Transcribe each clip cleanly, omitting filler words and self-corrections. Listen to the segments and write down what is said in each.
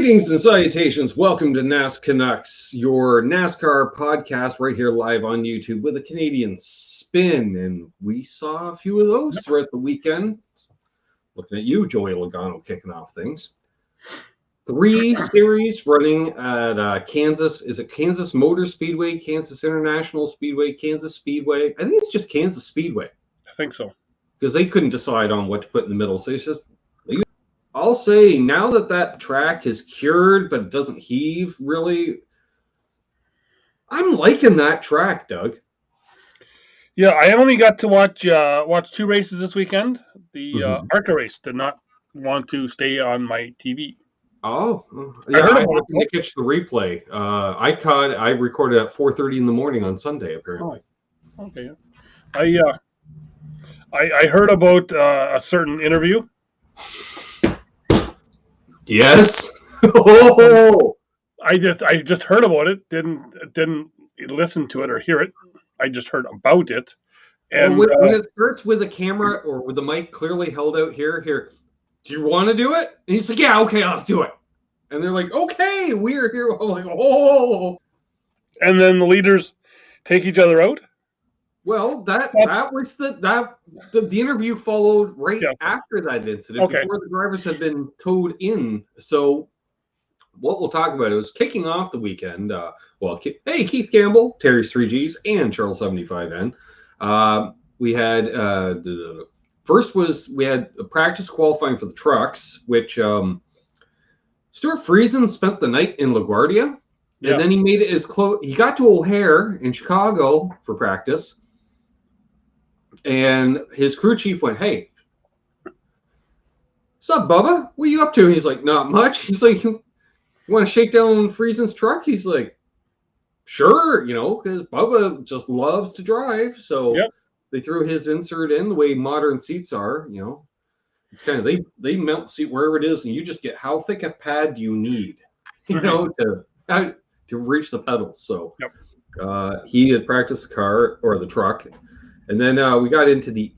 Greetings and salutations. Welcome to NasCanucks, your NASCAR podcast right here live on YouTube with a Canadian spin. And we saw a few of those throughout the weekend. Looking at you, Joey Logano, kicking off things. 3 series running at Kansas. Is it Kansas Motor Speedway, Kansas International Speedway, Kansas Speedway? I think it's just Kansas Speedway. I think so. Because they couldn't decide on what to put in the middle. So it's just... I'll say now that track is cured, but it doesn't heave really. I'm liking that track, Doug. Yeah, I only got to watch 2 races this weekend. The ARCA race did not want to stay on my TV. Oh, yeah, I happened to catch the replay. I recorded at 4:30 in the morning on Sunday, apparently. Oh, okay. I heard about a certain interview. Yes. Oh, I just heard about it. Didn't listen to it or hear it. I just heard about it. And when it starts with a camera or with the mic clearly held out here, do you want to do it? And he's like, yeah, okay, let's do it. And they're like, okay, we're here. I'm like, oh. And then the leaders take each other out. Well, that was the interview followed after that incident, before the drivers had been towed in. So what we'll talk about is kicking off the weekend. Keith Campbell, Terry's 3Gs, and Charles 75N. We had we had a practice qualifying for the trucks, which Stuart Friesen spent the night in LaGuardia, and then he made it as close. He got to O'Hare in Chicago for practice. And his crew chief went, hey, what's up, Bubba? What are you up to? He's like, not much. He's like, you want to shake down Friesen's truck? He's like, sure, because Bubba just loves to drive. So they threw his insert in the way modern seats are, It's kind of, they mount the seat wherever it is, and you just get, how thick a pad do you need, to reach the pedals. So he had practiced the car or the truck. And then we got into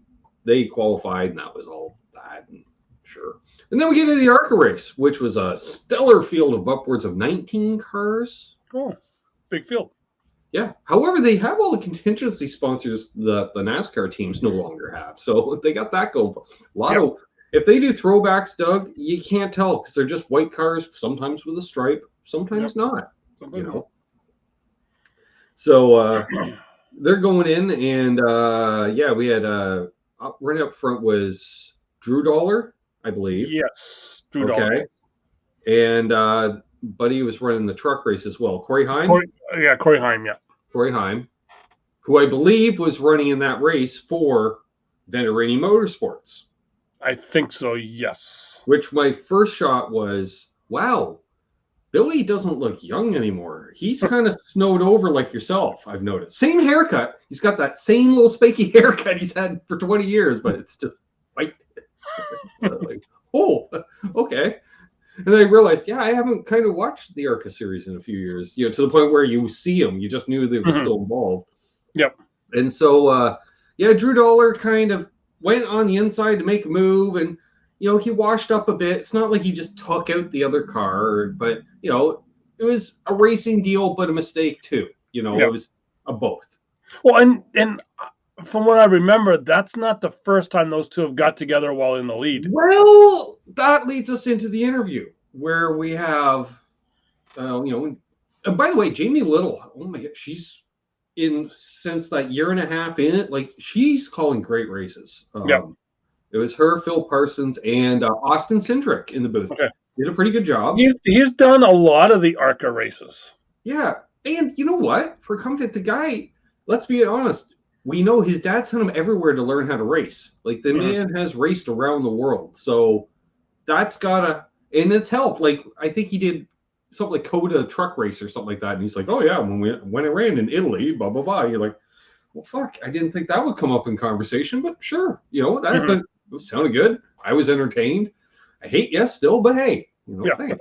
they qualified, and that was all that, and sure. And then we get into the ARCA race, which was a stellar field of upwards of 19 cars. Oh, big field. Yeah. However, they have all the contingency sponsors that the NASCAR teams no longer have. So they got that going. A lot of, if they do throwbacks, Doug, you can't tell because they're just white cars, sometimes with a stripe, sometimes not, So, they're going in, and we had running up front was Drew Dollar, I believe. Yes, Drew Dollar. And Buddy was running the truck race as well. Corey Heim. Corey Heim. Yeah, Corey Heim, who I believe was running in that race for Venturini Motorsports. I think so. Yes. Which my first shot was, wow. Billy doesn't look young anymore. He's kind of snowed over like yourself, I've noticed. Same haircut. He's got that same little spiky haircut he's had for 20 years, but it's just white. Like, oh, okay. And then I realized, I haven't kind of watched the ARCA series in a few years, to the point where you see them. You just knew they were still involved. Yep. And so, Drew Dollar kind of went on the inside to make a move, and he washed up a bit. It's not like he just took out the other car, but, it was a racing deal, but a mistake too. It was a both. Well, and from what I remember, that's not the first time those two have got together while in the lead. Well, that leads us into the interview where we have, and by the way, Jamie Little, oh my God, she's since that year and a half in it, like she's calling great races. It was her, Phil Parsons, and Austin Cindric in the booth. Okay. Did a pretty good job. He's done a lot of the ARCA races. Yeah. And you know what? For coming to the guy, let's be honest. We know his dad sent him everywhere to learn how to race. Like, the man has raced around the world. So that's and it's helped. Like, I think he did something like Coda truck race or something like that. And he's like, oh, yeah, when I ran in Italy, blah, blah, blah. You're like, well, fuck, I didn't think that would come up in conversation, but sure. That sounded good. I was entertained. I hate yes still, but hey, thanks.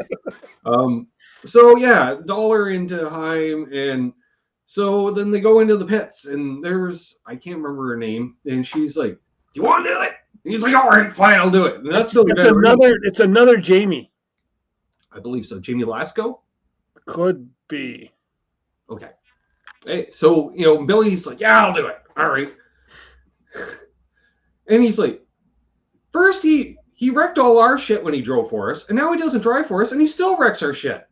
Dollar into Heim, and so then they go into the pits, and there's, I can't remember her name, and she's like, do you want to do it? And he's like, all right, fine, I'll do it. And that's still it's another Jamie. I believe so. Jamie Lasco? Could be. Okay. Hey, so, Billy's like, yeah, I'll do it. All right. And he's like, first he wrecked all our shit when he drove for us, and now he doesn't drive for us, and he still wrecks our shit.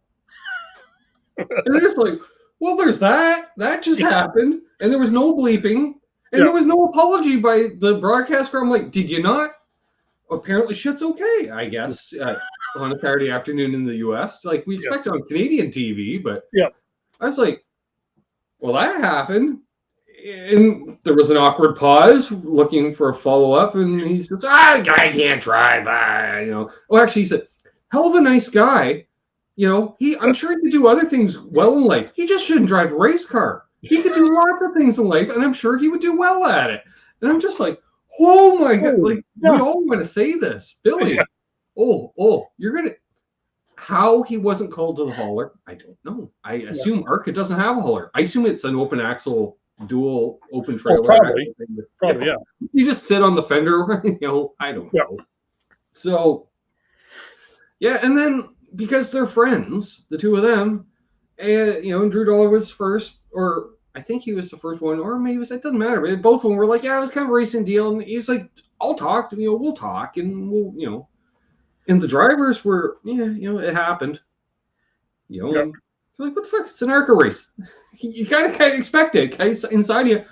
And they're just like, well, there's that. That just happened, and there was no bleeping, and there was no apology by the broadcaster. I'm like, did you not? Apparently shit's okay, I guess, on a Saturday afternoon in the U.S. Like, we expect it on Canadian TV, but I was like, well, that happened. And there was an awkward pause, looking for a follow-up, and he says, I can't drive. Oh, actually, he said, hell of a nice guy. I'm sure he could do other things well in life. He just shouldn't drive a race car. He could do lots of things in life, and I'm sure he would do well at it. And I'm just like, oh my God, we all want to say this. Billy, you're going to... How he wasn't called to the hauler, I don't know. I assume ARCA doesn't have a hauler. I assume it's an open axle, dual open trailer. Probably, yeah. You just sit on the fender, I don't know. So, and then because they're friends, the two of them, and Drew Dollar was first, or I think he was the first one, or maybe it doesn't matter. But both of them were like, yeah, it was kind of a racing deal, and he's like, I'll talk to we'll talk, and we'll and the drivers were, it happened. Like, what the fuck? It's an ARCA race. You kind of expect it. Inside you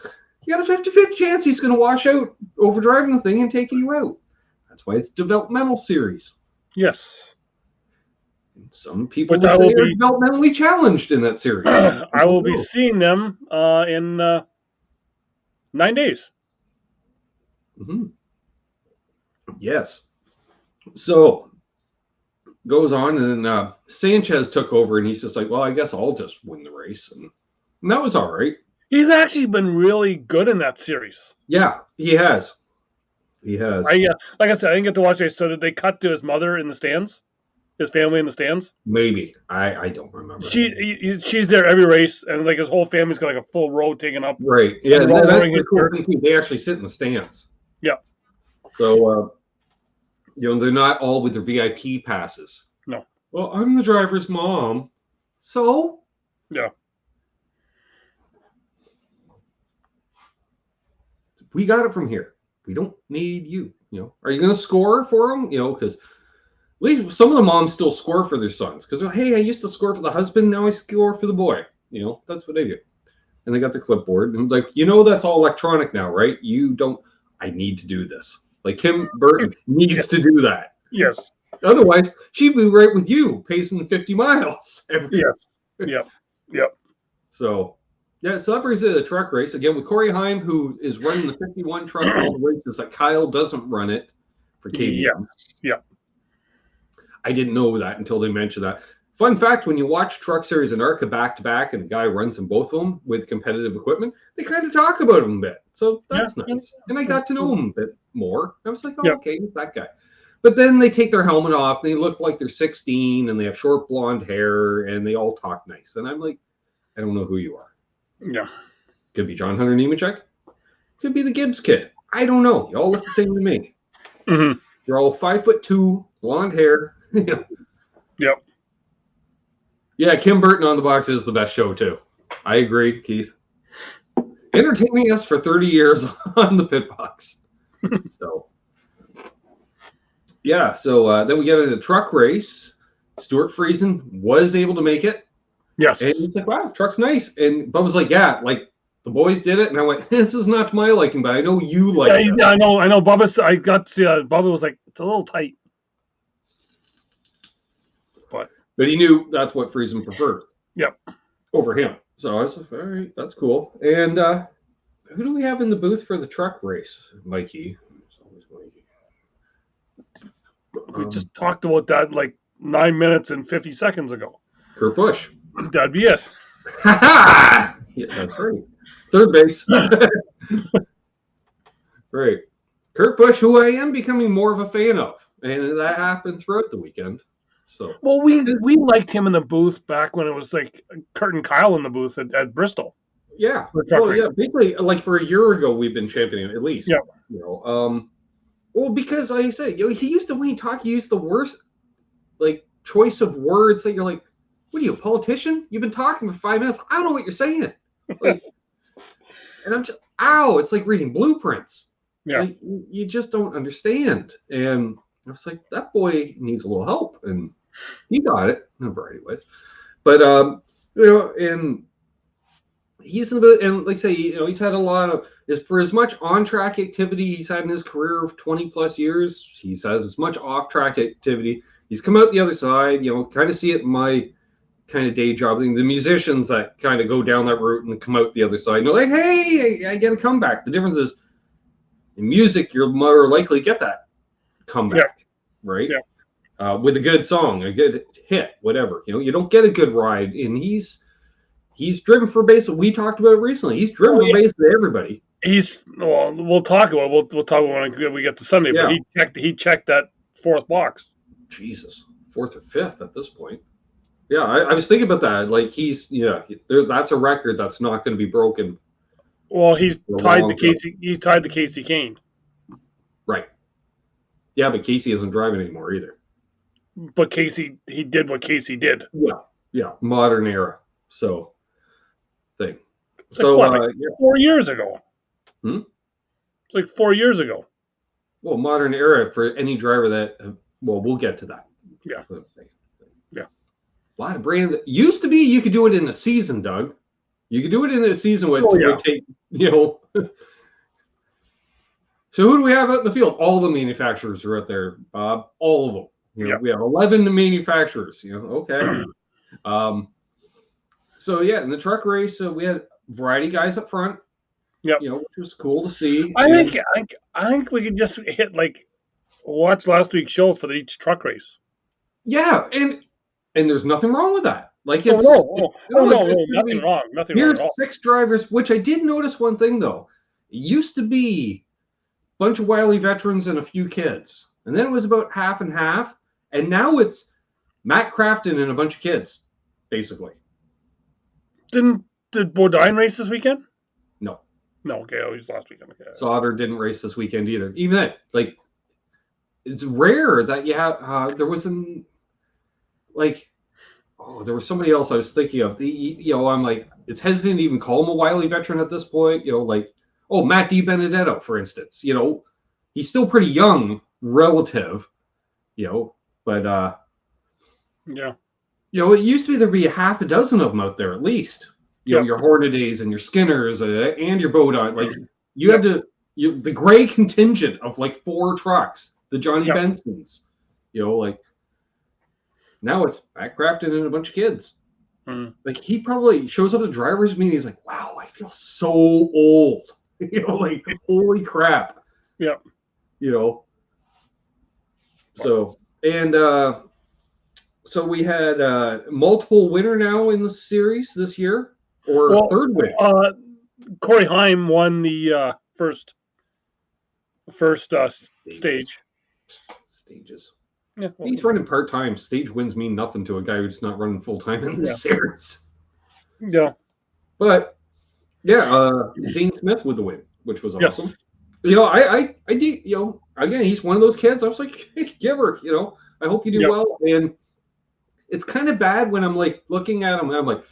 got a 50-50 chance he's going to wash out over driving the thing and taking you out. That's why it's developmental series. Yes. Some people would say they're developmentally challenged in that series. I will be seeing them in 9 days. Mm-hmm. Yes. So goes on, and then Sanchez took over, and he's just like, well, I guess I'll just win the race. And that was all right. He's actually been really good in that series. Yeah, he has. He has. Like I said, I didn't get to watch it. So did they cut to his mother in the stands? His family in the stands? Maybe. I don't remember. She's there every race, and like his whole family's got like a full row taken up. Right. Yeah, that's the cool thing. They actually sit in the stands. Yeah. So, they're not all with their VIP passes. No. Well, I'm the driver's mom. So? Yeah. We got it from here. We don't need you. Are you going to score for them? Because at least some of the moms still score for their sons. Because, hey, I used to score for the husband. Now I score for the boy. That's what I do. And they got the clipboard. And like, that's all electronic now, right? I need to do this. Like Kim Burton needs to do that. Yes. Otherwise, she'd be right with you, pacing 50 miles every year. Yep. So, so that brings it to the truck race. Again, with Corey Heim, who is running the 51 truck all the races that Kyle doesn't run it for KBM. Yeah. I didn't know that until they mentioned that. Fun fact, when you watch Truck Series and ARCA back-to-back and a guy runs in both of them with competitive equipment, they kind of talk about him a bit. So that's nice. And I got to know him a bit more. I was like, okay, he's that guy. But then they take their helmet off, and they look like they're 16, and they have short blonde hair, and they all talk nice. And I'm like, I don't know who you are. Yeah. Could be John Hunter Nemechek. Could be the Gibbs kid. I don't know. You all look the same to me. Mm-hmm. You're all 5'2", blonde hair. Yep. Yeah, Kim Burton on the box is the best show, too. I agree, Keith. Entertaining us for 30 years on the pit box. So, then we get into the truck race. Stuart Friesen was able to make it. Yes. And he's like, wow, truck's nice. And Bubba's like, yeah, like the boys did it. And I went, this is not to my liking, but I know you like it. Yeah, I know. Bubba was like, it's a little tight. But he knew that's what Friesen preferred. Yep. Over him. So I was like, all right, that's cool. And who do we have in the booth for the truck race? Mikey. It's always Mikey. We just talked about that like 9 minutes and 50 seconds ago. Kurt Busch. That'd be it. Yeah, that's right. Third base. Right. Kurt Busch, who I am becoming more of a fan of. And that happened throughout the weekend. So, well, we liked him in the booth back when it was like Kurt and Kyle in the booth at Bristol. Yeah. Well, yeah. Basically, like for a year ago, we've been championing at least. Yeah. Well, because like I said, he used to, when he talked, he used the worst like choice of words that you're like, what are you, a politician? You've been talking for 5 minutes. I don't know what you're saying. Like, and I'm just, ow, it's like reading blueprints. Yeah. Like, you just don't understand. And I was like, that boy needs a little help. And he got it in a variety of ways. But, and he's in a bit, and like I say, he's had a lot of, for as much on-track activity he's had in his career of 20 plus years, he's had as much off-track activity. He's come out the other side, kind of see it in my kind of day job thing. The musicians that kind of go down that route and come out the other side, and they're like, hey, I get a comeback. The difference is in music, you're more likely to get that comeback, right? Yeah. With a good song, a good hit, whatever. You don't get a good ride, and he's driven for base. We talked about it recently. He's driven for base to everybody. We'll talk about when we get to Sunday. Yeah. But he checked that fourth box. Jesus, fourth or fifth at this point. Yeah, I was thinking about that. Like that's a record that's not going to be broken. Well, he's tied to Casey Kane. Right. Yeah, but Casey isn't driving anymore either. But he did what Casey did. Yeah, modern era. So thing. It's like 4 years ago. It's like 4 years ago. Well, modern era for any driver that. Well, we'll get to that. Yeah. A lot of brands. Used to be you could do it in a season, Doug. You could do it in a season would take, So who do we have out in the field? All the manufacturers are out there, Bob. All of them. We have 11 manufacturers. Okay. So in the truck race, we had a variety of guys up front. Yeah. Which was cool to see. I think we could just hit watch last week's show for each truck race. Yeah, and there's nothing wrong with that. Like nothing wrong. Here's 6 drivers, which I did notice one thing though. It used to be a bunch of wily veterans and a few kids, and then it was about half and half, and now it's Matt Crafton and a bunch of kids, basically. Did Bodine race this weekend? No. No. Okay, it was last weekend. Okay. Sauter didn't race this weekend either. Even then, it's rare that you have. There wasn't there was somebody else I was thinking of. I'm like, it's hesitant to even call him a wily veteran at this point. Matt DiBenedetto, for instance. He's still pretty young, relative. But it used to be there'd be a half a dozen of them out there at least. Your Hornadays and your Skinners and your Bodine. You had to the gray contingent of 4 trucks, the Johnny Bensons. Now it's Matt Crafton and a bunch of kids. He probably shows up at the driver's meeting. He's like, wow, I feel so old. Holy crap. Yeah. So, and so we had multiple winner now in the series this year, or third win. Corey Heim won the first stage. Stages. Yeah, he's running part-time. Stage wins mean nothing to a guy who's not running full-time in the series. Yeah. But, Zane Smith with the win, which was awesome. Yes. I did, again, he's one of those kids. I was like, hey, giver, I hope you do well. And it's kind of bad when I'm looking at him and I'm like,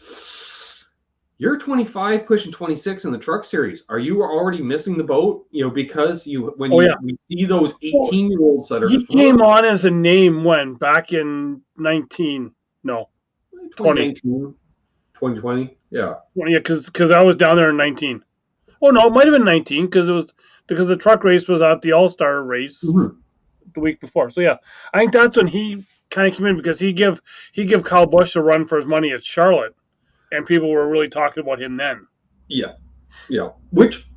you're 25 pushing 26 in the truck series. Are you already missing the boat? Because we see those 18-year-olds that are. He came on as a name back in 2019. 2020. Yeah. Yeah, because I was down there in 19. Oh no, it might have been 19 because the truck race was at the All-Star race the week before. So I think that's when he kind of came in because he give Kyle Busch a run for his money at Charlotte. And people were really talking about him then. Yeah. Which,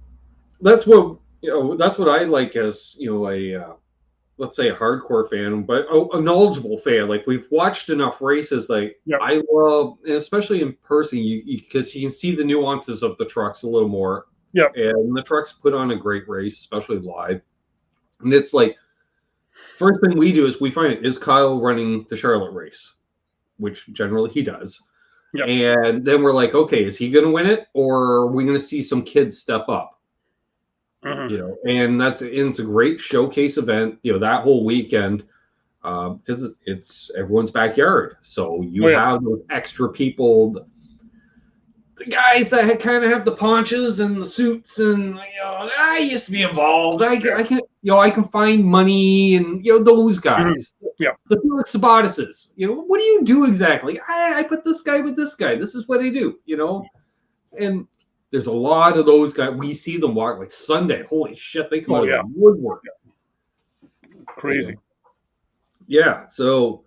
that's what I like as let's say a hardcore fan, but a knowledgeable fan. We've watched enough races. I love, and especially in person, because you can see the nuances of the trucks a little more. Yeah. And the trucks put on a great race, especially live. And it's first thing we do is we find is Kyle running the Charlotte race, which generally he does. Yep. And then we're like, okay, is he going to win it, or are we going to see some kids step up? And it's a great showcase event. That whole weekend, because it's everyone's backyard. So you have those extra people, the guys that kind of have the ponchos and the suits, and I used to be involved. I can I can find money, and those guys. The Felix Sabatises. What do you do exactly? I put this guy with this guy. This is what I do. And there's a lot of those guys. We see them walk like Sunday. Holy shit, they come out of the woodwork. Crazy. Yeah. So,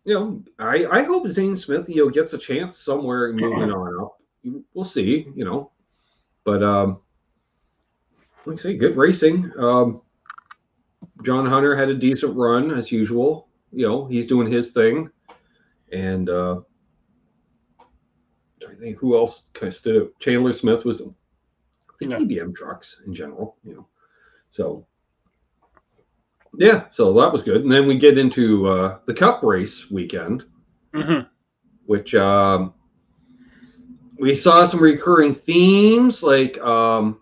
I hope Zane Smith, gets a chance somewhere moving on up. We'll see, But like I say, good racing. John Hunter had a decent run as usual. He's doing his thing. And I think who else kind of stood out? Chandler Smith was the TBM trucks in general, So yeah, so that was good. And then we get into the Cup race weekend, which we saw some recurring themes. Like, I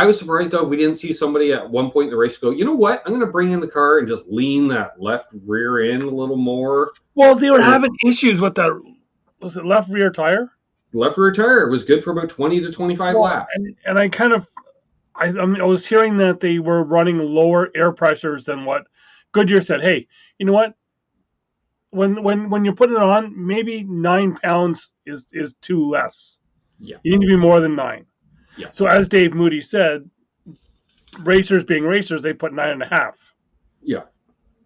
was surprised that we didn't see somebody at one point in the race go, you know what? I'm going to bring in the car and just lean that left rear end a little more. Well, they were having issues with that. Was it left rear tire? Left rear tire. It was good for about 20 to 25 laps. And I was hearing that they were running lower air pressures than what Goodyear said. Hey, you know what? When you're putting it on, maybe 9 pounds is too less. Yeah. You need to be more than 9. Yeah. So as Dave Moody said, racers being racers, they put 9.5. Yeah.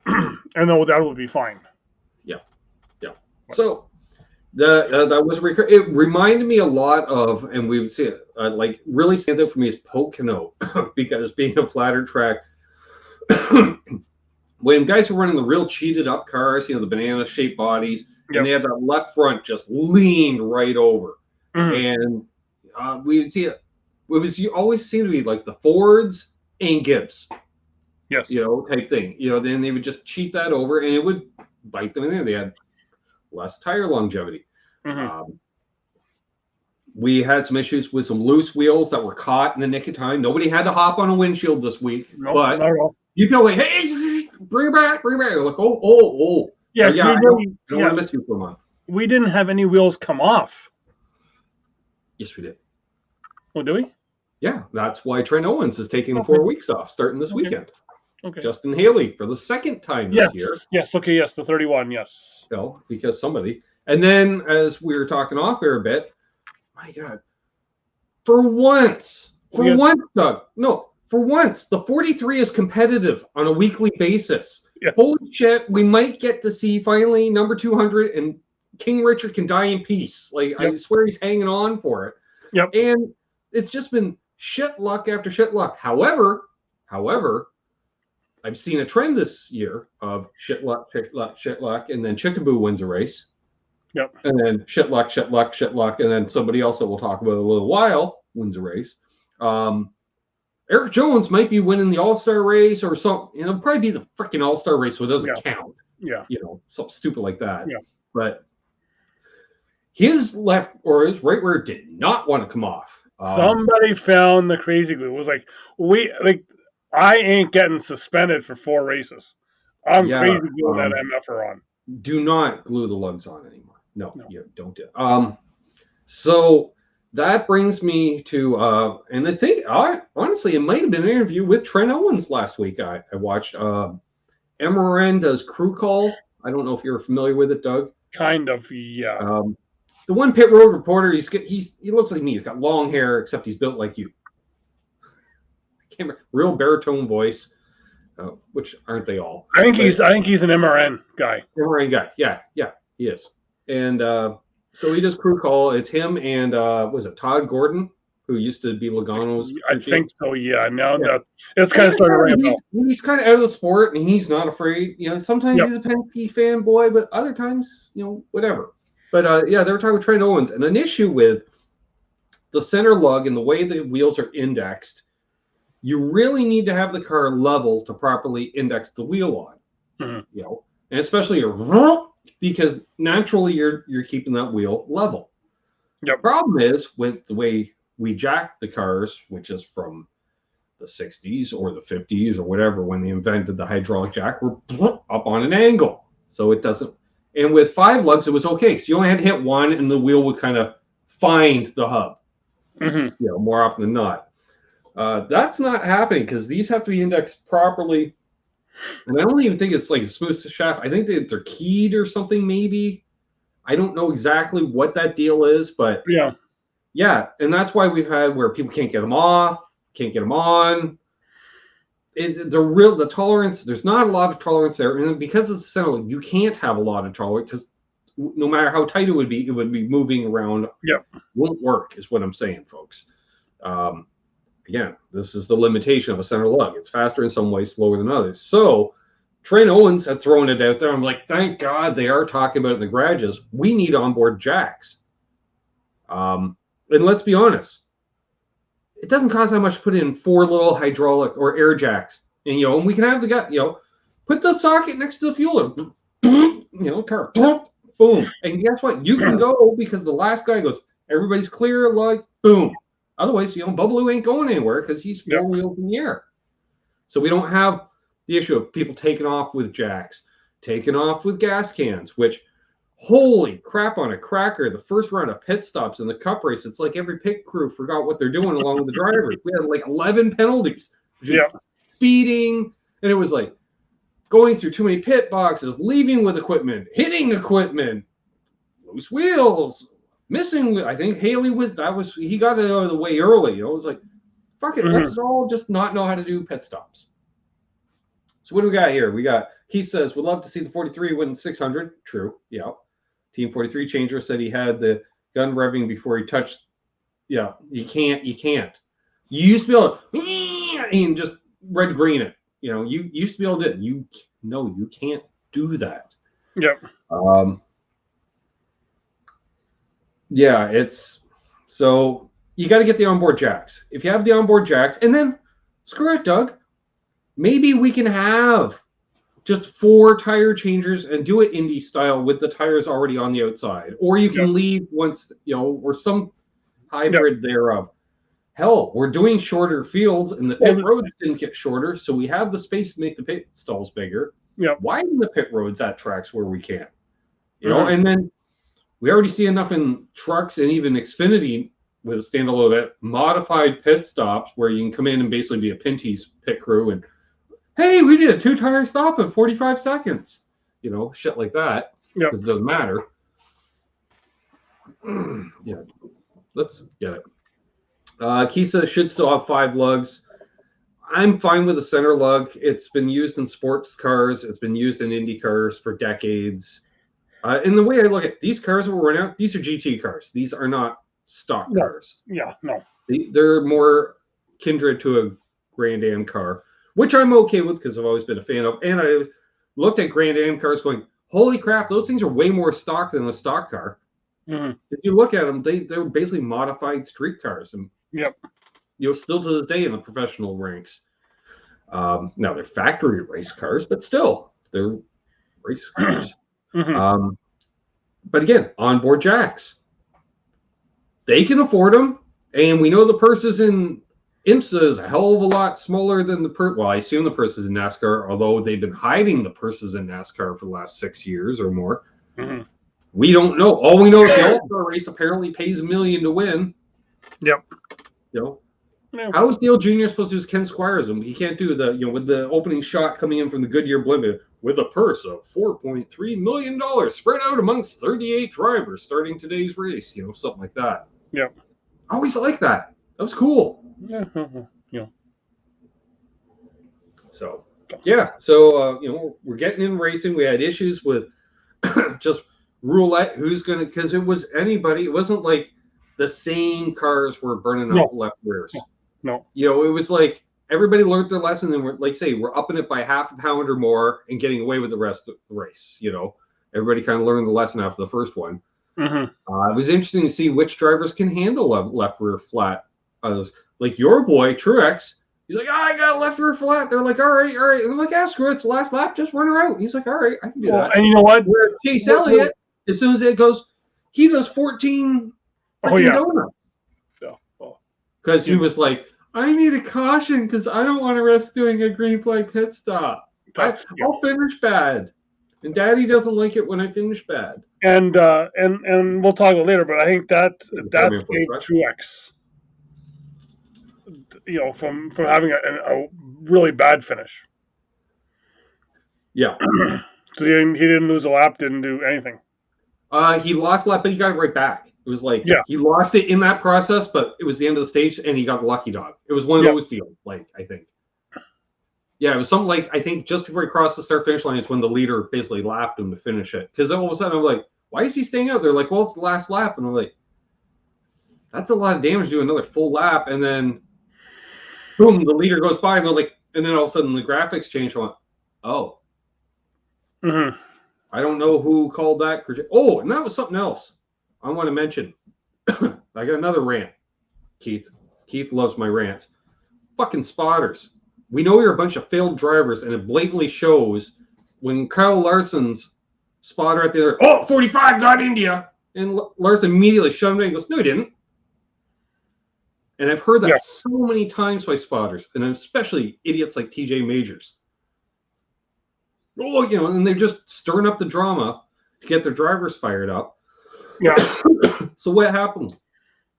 And that would be fine. Yeah. Yeah. So that was it reminded me a lot of, and we would see it like really stands out for me is Pocono because being a flatter track, when guys are running the real cheated up cars, the banana shaped bodies, and they have that left front just leaned right over, and we would see it. It was always seemed to be like the Fords and Gibbs, type thing. Then they would just cheat that over, and it would bite them in there. They had less tire longevity. We had some issues with some loose wheels that were caught in the nick of time. Nobody had to hop on a windshield this week, but you'd be like, "Hey, bring it back, bring it back." You're like, oh, yeah, I don't want to miss you for a month. We didn't have any wheels come off. Yes, we did. Oh, do we? Yeah, that's why Trent Owens is taking 4 weeks off starting this weekend. Okay. Justin Haley for the second time this year. Yes. Okay. Yes, the 31. Yes. Because somebody. And then, as we were talking off there a bit, my God, for once, Doug, no, for once, the 43 is competitive on a weekly basis. Yeah. Holy shit, we might get to see finally number 200 and King Richard can die in peace. Like, I swear he's hanging on for it. Yep. And it's just been shit luck after shit luck. However, I've seen a trend this year of shit luck, and then Chickaboo wins a race. Yep. And then shit luck, and then somebody else that we'll talk about in a little while wins a race. Eric Jones might be winning the All-Star race or something. It'll probably be the freaking All-Star race, so it doesn't count. Yeah. Something stupid like that. Yeah. But his left or his right rear did not want to come off. Somebody found the crazy glue. It was like, I ain't getting suspended for 4 races. I'm crazy gluing that MFR on. Do not glue the lugs on anymore. No. You don't do it. So that brings me to, and I think, honestly, it might have been an interview with Trent Owens last week. I watched MRN does Crew Call. I don't know if you're familiar with it, Doug. Kind of, yeah. The one pit road reporter, he looks like me. He's got long hair, except he's built like you. I can't remember, real baritone voice, which aren't they all? I think he's an MRN guy. MRN guy, yeah, he is. And so he does Crew Call. It's him and was it Todd Gordon, who used to be Logano's? I think so. Yeah. Now it's kind of starting to ramp up. He's kind of out of the sport, and he's not afraid. Sometimes he's a Penske fanboy, but other times, whatever. But they were talking with Trent Owens, and an issue with the center lug and the way the wheels are indexed. You really need to have the car level to properly index the wheel on. Mm-hmm. And especially because naturally you're keeping that wheel level. Yep. The problem is with the way we jack the cars, which is from the 60s or the 50s or whatever, when they invented the hydraulic jack, were up on an angle. So it doesn't. And with 5 lugs, it was okay. So you only had to hit one and the wheel would kind of find the hub, more often than not. That's not happening because these have to be indexed properly. And I don't even think it's like a smooth shaft. I think that they're keyed or something, maybe. I don't know exactly what that deal is, but yeah. And that's why we've had where people can't get them off, can't get them on. The tolerance, there's not a lot of tolerance there. And because it's center, you can't have a lot of tolerance because no matter how tight it would be moving around. Won't work, is what I'm saying, folks. Again, this is the limitation of a center lug. It's faster in some ways, slower than others. So Trent Owens had thrown it out there. I'm like, thank God they are talking about it in the garages. We need onboard jacks. And let's be honest, it doesn't cost that much to put in 4 little hydraulic or air jacks. And, and we can have the guy, put the socket next to the fueler. Car, boom. And guess what? You can go because the last guy goes, everybody's clear, like, boom. Otherwise, Bubbaloo ain't going anywhere because he's 4 wheels in the air. So we don't have the issue of people taking off with jacks, taking off with gas cans, which, holy crap on a cracker, the first round of pit stops in the cup race, it's like every pit crew forgot what they're doing along with the drivers. We had like 11 penalties. Speeding, and it was like going through too many pit boxes, leaving with equipment, hitting equipment, loose wheels, missing. I think Haley he got it out of the way early. It was like, fuck it, let's all just not know how to do pit stops. So what do we got here? Keith says, would love to see the 43 win 600. True, yeah. Team 43 Changer said he had the gun revving before he touched. Yeah, you can't. You used to be able to and just red green it. You used to be able to. You can't do that. Yep. Yeah, it's so you got to get the onboard jacks. If you have the onboard jacks, and then screw it, Doug. Maybe we can have just 4 tire changers and do it Indy style with the tires already on the outside, or you can leave once or some hybrid thereof. Hell, we're doing shorter fields, and the pit roads didn't get shorter, so we have the space to make the pit stalls bigger. Widen the pit roads at tracks where we can, and then we already see enough in trucks and even Xfinity with a standalone modified pit stops where you can come in and basically be a Pinty's pit crew and, hey, we did a 2-tire stop in 45 seconds, shit like that, because it doesn't matter. Let's get it. Kisa should still have 5 lugs. I'm fine with the center lug. It's been used in sports cars. It's been used in Indy cars for decades. And the way I look at these cars that we're running out, these are GT cars. These are not stock cars. Yeah, no. They're more kindred to a Grand Am car, which I'm okay with because I've always been a fan of. And I looked at Grand Am cars going, holy crap, those things are way more stock than a stock car. If you look at them, they're basically modified street cars. And still to this day in the professional ranks. Now they're factory race cars, but still they're race cars. But again, onboard jacks, they can afford them, and we know the purses in IMSA is a hell of a lot smaller than the purse. Well, I assume the purses in NASCAR, although they've been hiding the purses in NASCAR for the last 6 years or more. We don't know. All we know is the All-Star race apparently pays $1 million to win. How is Dale Jr. supposed to do Ken Squires? And he can't do the, with the opening shot coming in from the Goodyear blimp with a purse of $4.3 million spread out amongst 38 drivers starting today's race, something like that. I always like that. That was cool. So, we're getting in racing. We had issues with just roulette. Who's going to, because it was anybody. It wasn't like the same cars were burning up left rears. No. It was like everybody learned their lesson and we're upping it by half a pound or more and getting away with the rest of the race. Everybody kind of learned the lesson after the first one. It was interesting to see which drivers can handle a left rear flat. Like your boy, Truex, he's like, I got a left rear flat. They're like, all right. And I'm like, screw it. It's the last lap. Just run her out. And he's like, all right, I can do that. And you know what? Whereas Chase Elliott, as soon as it goes, he does 14 donuts. Because he was like, I need a caution because I don't want to risk doing a green flag pit stop. I'll finish bad. And Daddy doesn't like it when I finish bad. And we'll talk about it later, but I think that's saved Truex. From having a really bad finish. Yeah. So he didn't lose a lap, didn't do anything. He lost a lap, but he got it right back. It was like he lost it in that process, but it was the end of the stage, and he got the lucky dog. It was one of those deals, like, I think. Yeah, it was something like, I think just before he crossed the start-finish line is when the leader basically lapped him to finish it. Because all of a sudden, I'm like, why is he staying out? They're like, well, it's the last lap. And I'm like, that's a lot of damage to do another full lap. And then, boom, the leader goes by, and they're like, and then all of a sudden the graphics change. I went, oh. Mm-hmm. I don't know who called that. Oh, and that was something else I want to mention. I got another rant, Keith. Keith loves my rants. Fucking spotters. We know you're a bunch of failed drivers, and it blatantly shows when Kyle Larson's spotter at the other, 45 got India. And Larson immediately shut him down and goes, no, he didn't. And I've heard that so many times by spotters, and especially idiots like TJ Majors. Oh, and they're just stirring up the drama to get their drivers fired up. Yeah. So what happened?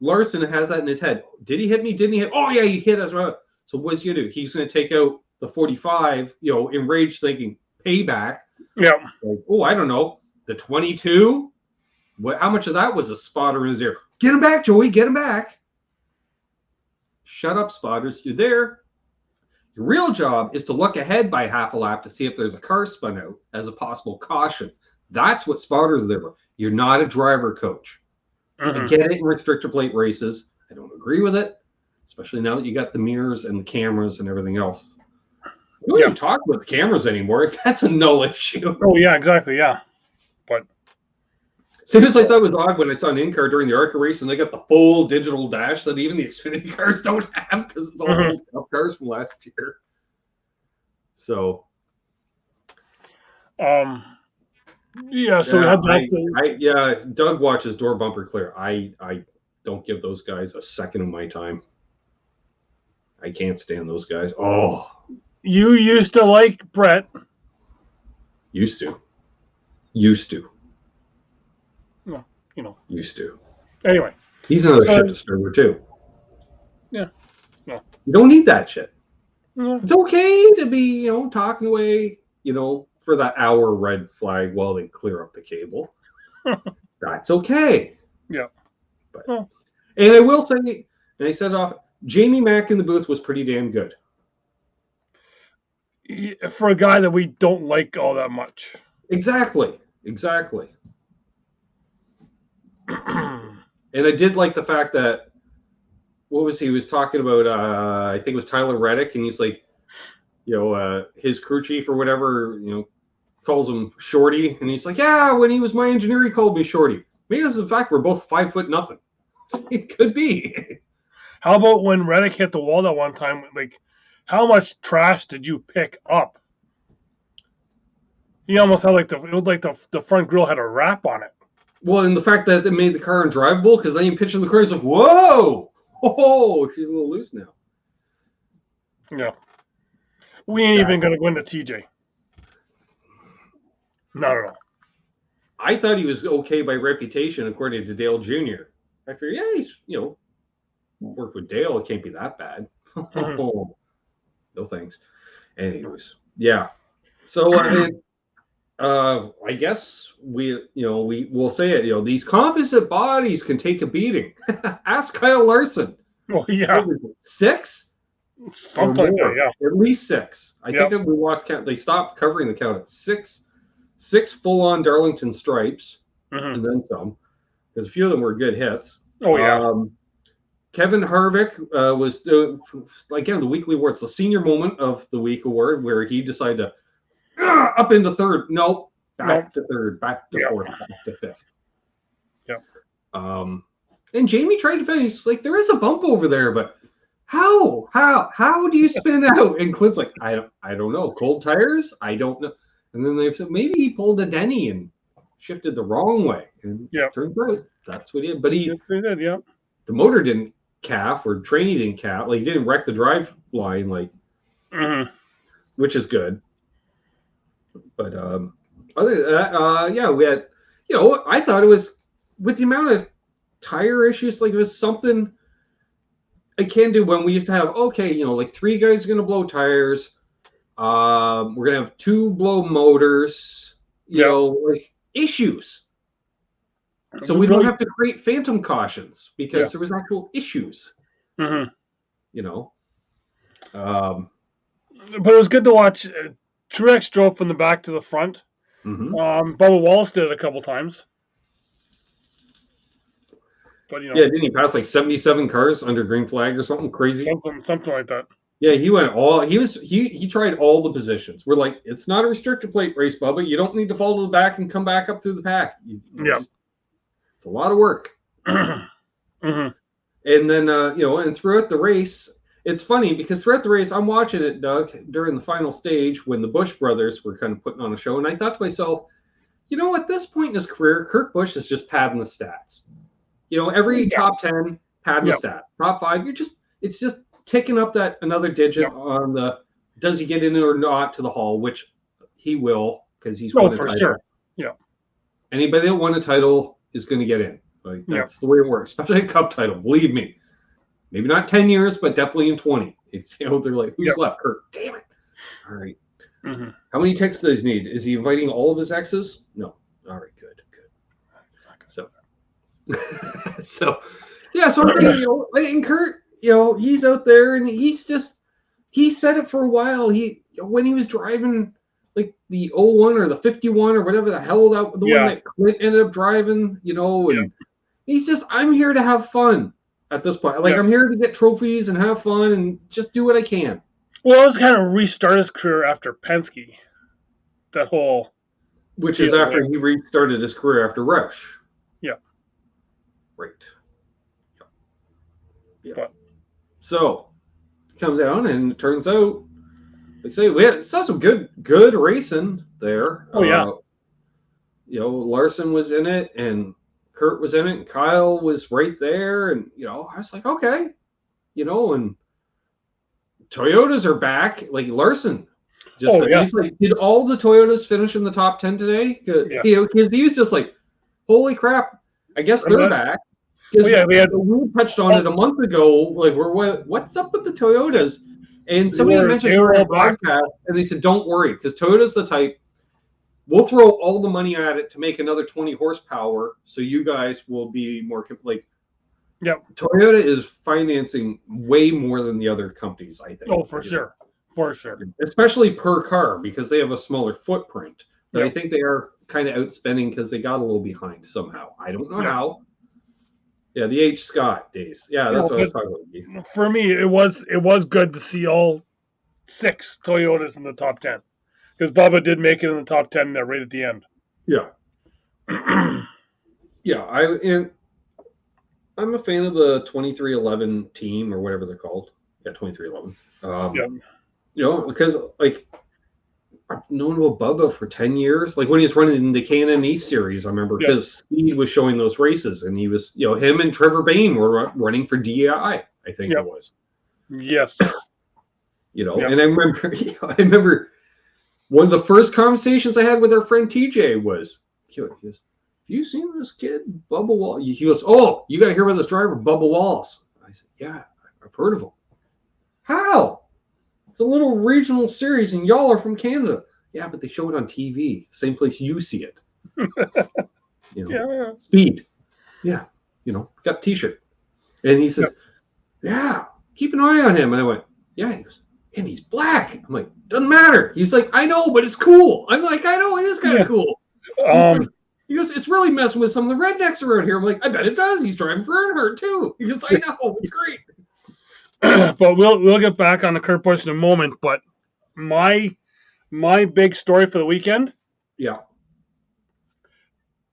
Larson has that in his head. Did he hit me? Didn't he hit? Oh, yeah, he hit us. Right. So what's he going to do? He's going to take out the 45, enraged thinking payback. Yeah. Like, I don't know. The 22? How much of that was a spotter in his ear? Get him back, Joey. Get him back. Shut up, spotters. You're there. Your real job is to look ahead by half a lap to see if there's a car spun out as a possible caution. That's what spotters are there for. You're not a driver coach. I get it in restrictor plate races. I don't agree with it, especially now that you got the mirrors and the cameras and everything else. We don't even talk about the cameras anymore. That's a no issue. Oh, yeah, exactly, yeah. But soon as I thought it was odd when I saw an in-car during the ARCA race and they got the full digital dash that even the Xfinity cars don't have because it's all old Cup cars from last year. So, we had that. Doug watches door bumper clear. I don't give those guys a second of my time. I can't stand those guys. Oh, you used to like Brett. Used to. Well, used to. Anyway, he's another shit disturber too. Yeah. No. You don't need that shit. Yeah. It's okay to be, talking away, for that hour red flag while they clear up the cable. That's okay. Yeah. But, and I will say, and I said it off, Jamie Mack in the booth was pretty damn good. For a guy that we don't like all that much. Exactly. And I did like the fact that, he was talking about, I think it was Tyler Reddick, and he's like, his crew chief or whatever, calls him Shorty, and he's like, yeah, when he was my engineer, he called me Shorty. Maybe it's the fact we're both 5'0". It could be. How about when Reddick hit the wall that one time? Like, how much trash did you pick up? He almost had the front grill had a wrap on it. Well, and the fact that it made the car undrivable, because then you pitch in the car, it's like, whoa, she's a little loose now. Yeah. We ain't even going to go into TJ. Not at all. I thought he was okay by reputation, according to Dale Jr. I figured, he's, worked with Dale. It can't be that bad. No thanks. Anyways, yeah. So, I guess we'll say it. These composite bodies can take a beating. Ask Kyle Larson. Well, yeah. 6? Something like that, yeah. At least 6. I think that we lost count. They stopped covering the count at 6 full-on Darlington stripes, and then some, because a few of them were good hits. Oh, yeah. Kevin Harvick was, again, the weekly awards, the senior moment of the week award, where he decided to up into third. Nope. Back to third, back to fourth, back to fifth. Yeah. And Jamie tried to finish. Like, there is a bump over there, but how do you spin out? And Clint's like, I don't know. Cold tires? I don't know. And then they said maybe he pulled a Denny and shifted the wrong way. And turns out that's what he did. But he did, yeah. The motor didn't calf or training didn't calf. Like, he didn't wreck the drive line, like, which is good. But other than that, yeah, we had, I thought it was, with the amount of tire issues, like, it was something I can do when we used to have, like 3 guys are going to blow tires. We're going to have 2 blow motors, like issues. So we don't have to create phantom cautions because there was actual issues. But it was good to watch. Truex drove from the back to the front. Bubba Wallace did it a couple times. But didn't he pass like 77 cars under green flag or something crazy? Something like that. Yeah, he tried all the positions. We're like, it's not a restrictor plate race, Bubba. You don't need to fall to the back and come back up through the pack. It's a lot of work. And then and throughout the race, it's funny because throughout the race, I'm watching it, Doug, during the final stage when the Busch brothers were kind of putting on a show, and I thought to myself, at this point in his career, Kurt Busch is just padding the stats. Every top 10 padding the stat, top 5, it's just ticking up that another digit on the does he get in or not to the hall, which he will because he's won a title. Sure. Yeah. Anybody that won a title is going to get in. Like, that's the way it works, especially a cup title. Believe me. Maybe not 10 years, but definitely in 20. They're like, who's left? Kurt. Damn it. All right. How many texts does he need? Is he inviting all of his exes? No. All right. Good. So, so I'm thinking, and Kurt, he's out there and he said it for a while. When he was driving like the 01 or the 51 or whatever the hell the one that Clint ended up driving, and he's just, I'm here to have fun at this point. Like, I'm here to get trophies and have fun and just do what I can. Well, it was kind of restart his career after Penske. That whole... Which is after he restarted his career after Roush. Yeah. Right. Yeah. So, he comes down and it turns out, like I say, we saw some good racing there. Oh, yeah. Larson was in it and Kurt was in it and Kyle was right there. And, I was like, okay, and Toyotas are back. Like Larson he's like, did all the Toyotas finish in the top 10 today? Because he was just like, holy crap, I guess they're back. Because we touched on it a month ago. Like, what's up with the Toyotas? And somebody mentioned it on a podcast, and they said, don't worry, because Toyota's the type, we'll throw all the money at it to make another 20 horsepower, so you guys will be more, like, Toyota is financing way more than the other companies, I think. Oh, for sure. For sure. Especially per car, because they have a smaller footprint. But I think they are kind of outspending because they got a little behind somehow. I don't know how. Yeah, the H. Scott days. Yeah, that's what I was talking about. For me, it was good to see all 6 Toyotas in the top 10. Because Bubba did make it in the top 10 there right at the end. Yeah. I'm a fan of the 2311 team or whatever they're called. Yeah, 2311. Because like I've known about Bubba for 10 years. Like when he was running the K&N East series, I remember because Speed was showing those races and he was, him and Trevor Bain were running for DEI, I think it was. Yes. And I remember one of the first conversations I had with our friend TJ was, he goes, have you seen this kid, Bubba Wallace? He goes, oh, you got to hear about this driver, Bubba Wallace. I said, yeah, I've heard of him. How? It's a little regional series, and y'all are from Canada. Yeah, but they show it on TV, the same place you see it. Speed. Yeah, got a T-shirt. And he says, yeah, keep an eye on him. And I went, yeah. He goes, and he's black. I'm like, doesn't matter. He's like, I know, but it's cool. I'm like, I know, it is kind of cool. He goes, it's really messing with some of the rednecks around here. I'm like, I bet it does. He's driving for Earnhardt, too. He goes, I know, it's great. But we'll get back on the Kurt Busch in a moment. But my big story for the weekend,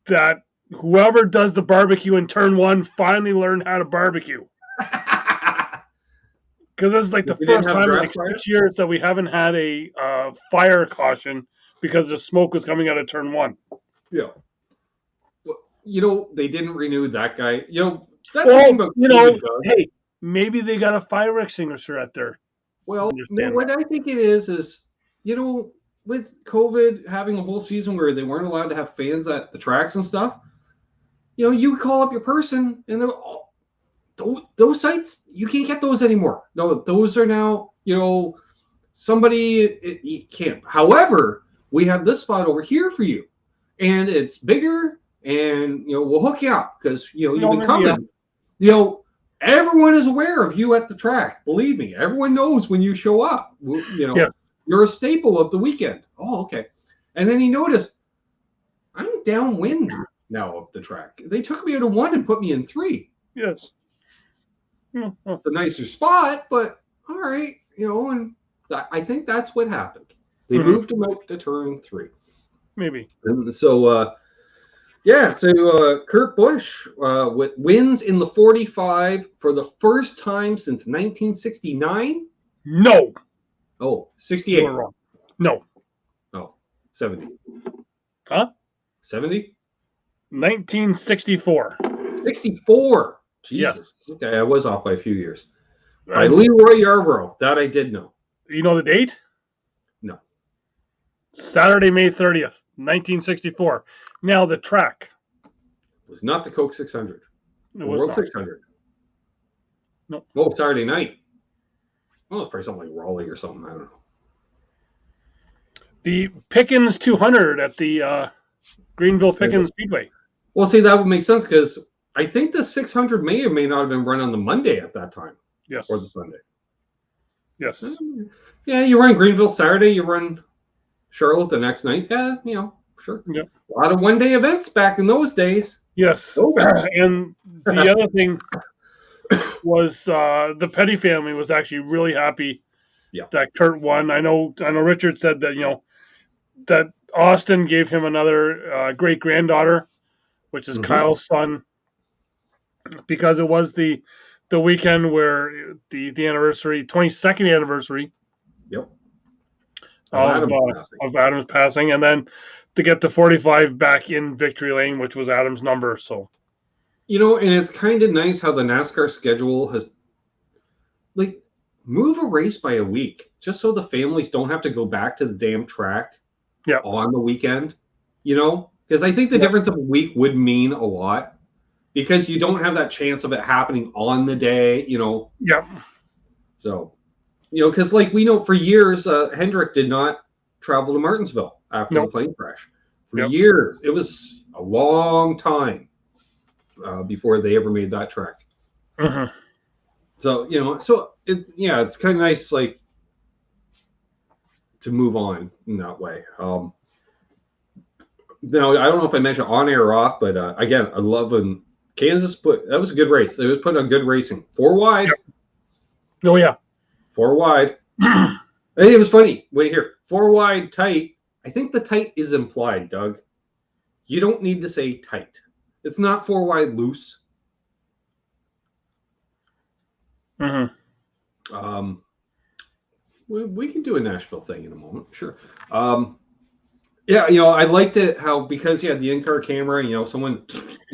that whoever does the barbecue in turn 1 finally learned how to barbecue. Because this is like the first time in like 6 years that we haven't had a fire caution because the smoke was coming out of turn 1. Yeah. Well, they didn't renew that guy. That's the thing about hey, maybe they got a fire extinguisher at there. Well, no, what I think it is, you know, with COVID having a whole season where they weren't allowed to have fans at the tracks and stuff, you know, you call up your person and those sites, you can't get those anymore. No, those are now, you know, you can't. However, we have this spot over here for you, and it's bigger, and, you know, we'll hook you up because, you know, you've been coming. Yeah. You know, everyone is aware of you at the track. Believe me, everyone knows when you show up. You know, you're a staple of the weekend. Oh, okay. And then he noticed, I'm downwind now of the track. They took me out of 1 and put me in 3. Yes. It's a nicer spot, but all right, you know, and I think that's what happened. They moved him out to turn 3. Maybe. And so, Kurt Busch wins in the 45 for the first time since 1969. No. Oh, 68. You're wrong. No. Oh, 70. Huh? 70? 1964. 64. Jesus. Yes. Okay, I was off by a few years. By Leroy Yarborough. That I did know. You know the date? No. Saturday, May 30th, 1964. Now the track. It was not the Coke 600. It was World not. 600. No. Oh, Saturday night. Well, it's probably something like Raleigh or something. I don't know. The Pickens 200 at the Greenville Pickens Speedway. Well, see, that would make sense because I think the 600 may or may not have been run on the Monday at that time. Yes. Or the Sunday. Yes. Yeah, you run Greenville Saturday, you run Charlotte the next night. Yeah, you know, sure. Yep. A lot of one-day events back in those days. Yes. And the other thing was the Petty family was actually really happy that Kurt won. I know Richard said that, you know, that Austin gave him another great-granddaughter, which is Kyle's son, because it was the weekend where the anniversary, 22nd anniversary of Adam's passing, and then to get the 45 back in victory lane, which was Adam's number. So, you know, and it's kind of nice how the NASCAR schedule has, like, move a race by a week, just so the families don't have to go back to the damn track on the weekend, you know, because I think the difference of a week would mean a lot. Because you don't have that chance of it happening on the day, you know. Yep. So, you know, because like we know for years, Hendrick did not travel to Martinsville after the plane crash. For years. It was a long time before they ever made that track. So, you know, it's kind of nice, like, to move on in that way. Now, I don't know if I mentioned on air or off, but again, I love when Kansas that was a good race. It was putting on good racing. 4 wide. Oh, yeah. 4 wide. It was funny. Wait here. 4 wide, tight. I think the tight is implied, Doug. You don't need to say tight. It's not 4 wide loose. We can do a Nashville thing in a moment. Sure. Yeah, you know, I liked it how, because he had the in-car camera, you know, someone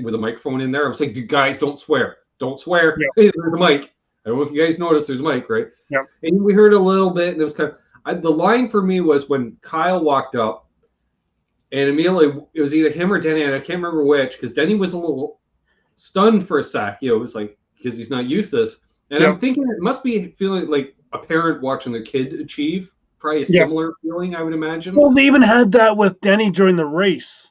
with a microphone in there. I was like, dude, guys, don't swear. Don't swear. Yeah. Hey, there's a mic. I don't know if you guys noticed there's a mic, right? Yeah. And we heard a little bit, and it was kind of, the line for me was when Kyle walked up, and immediately it was either him or Denny, and I can't remember which, because Denny was a little stunned for a sec. You know, it was like, because he's not used to this. And I'm thinking it must be feeling like a parent watching their kid achieve. Probably a similar feeling, I would imagine. Well, they even had that with Denny during the race,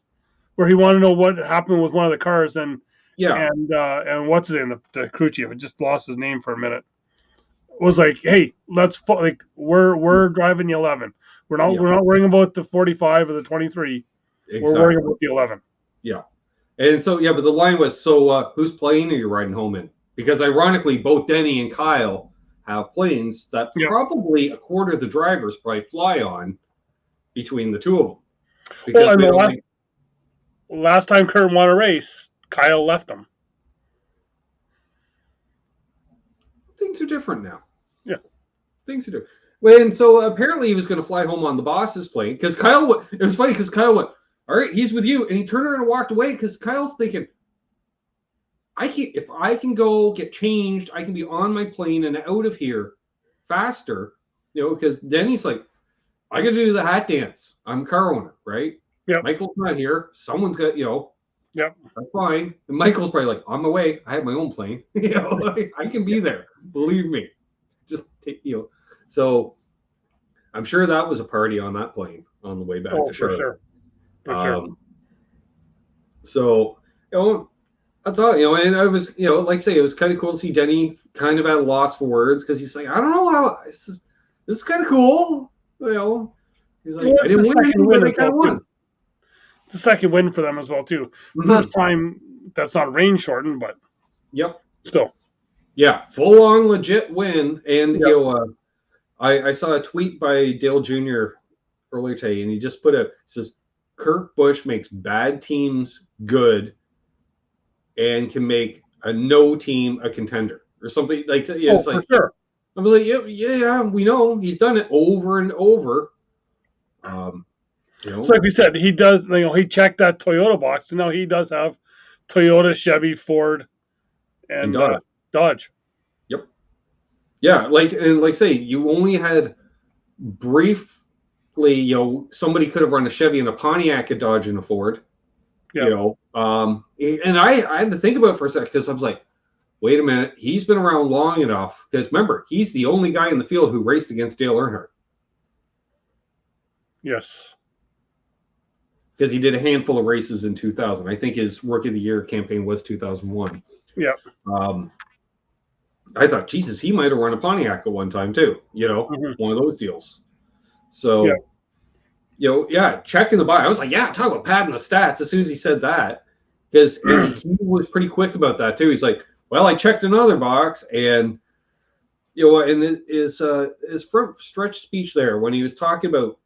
where he wanted to know what happened with one of the cars, and what's his name, the crew chief, I just lost his name for a minute. It was like, hey, we're driving the 11. We're not worrying about the 45 or the 23. Exactly. We're worrying about the 11. Yeah, and so but the line was, so whose plane are you riding home in? Because ironically, both Denny and Kyle have planes that probably a quarter of the drivers probably fly on between the two of them. Because last time Kurt won a race, Kyle left them. Things are different now. Yeah. Things are different. And so apparently he was going to fly home on the boss's plane, because Kyle, it was funny, because Kyle went, all right, he's with you. And he turned around and walked away, because Kyle's thinking, what? Why is he going to fly home on the boss's plane? And Denny was like, oh, yeah, he's with you. And he turned around and walked away, because Kyle went, all right, he's with you. And he turned around and walked away, because Kyle's thinking, if I can go get changed, I can be on my plane and out of here faster, because Denny's like, I got to do the hat dance. I'm a car owner, right? Yep. Michael's not here. Someone's got, Yep. That's fine. And Michael's probably like, on my way. I have my own plane. I can be there. Believe me. Just take, So I'm sure that was a party on that plane on the way back to Charlotte. For sure. So, that's all, and I was, like I say, it was kind of cool to see Denny kind of at a loss for words because he's like, I don't know how this is kind of cool. He's like, I didn't win anything, but they kind of won. It's a second win for them as well, too. Mm-hmm. First time that's not rain shortened, but still. Yeah, full-on legit win. And, I saw a tweet by Dale Jr. earlier today, and he just says, Kurt Busch makes bad teams good and can make a no team a contender or something like that. It's like, for sure. I was like, yeah, we know he's done it over and over. So like we said, he does. He checked that Toyota box, and now he does have Toyota, Chevy, Ford, and Dodge. Yep. Yeah, like say, you only had briefly, somebody could have run a Chevy and a Pontiac, a Dodge, and a Ford. Yeah. And I had to think about it for a second because I was like, wait a minute, he's been around long enough. Because remember, he's the only guy in the field who raced against Dale Earnhardt. Yes. Because he did a handful of races in 2000. I think his Rookie of the Year campaign was 2001. Yeah. I thought, Jesus, he might have run a Pontiac at one time too. One of those deals. So, checking the box. I was like, talk about padding the stats as soon as he said that. Because he was pretty quick about that too. He's like, well, I checked another box, and and his front stretch speech there when he was talking about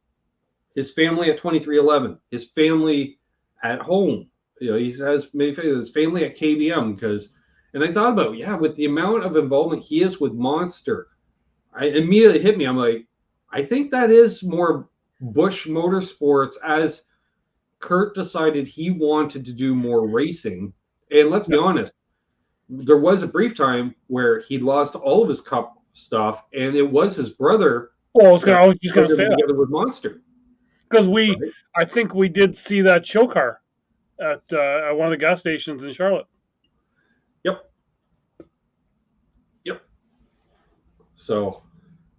his family at 2311, his family at home. He has his family at KBM and I thought about with the amount of involvement he is with Monster, I immediately hit me. I'm like, I think that is more Busch Motorsports as Kurt decided he wanted to do more racing. And let's be honest, there was a brief time where he lost all of his Cup stuff, and it was his brother. Well, I was just going to say together with Monster. Because I think we did see that show car at one of the gas stations in Charlotte. Yep. So,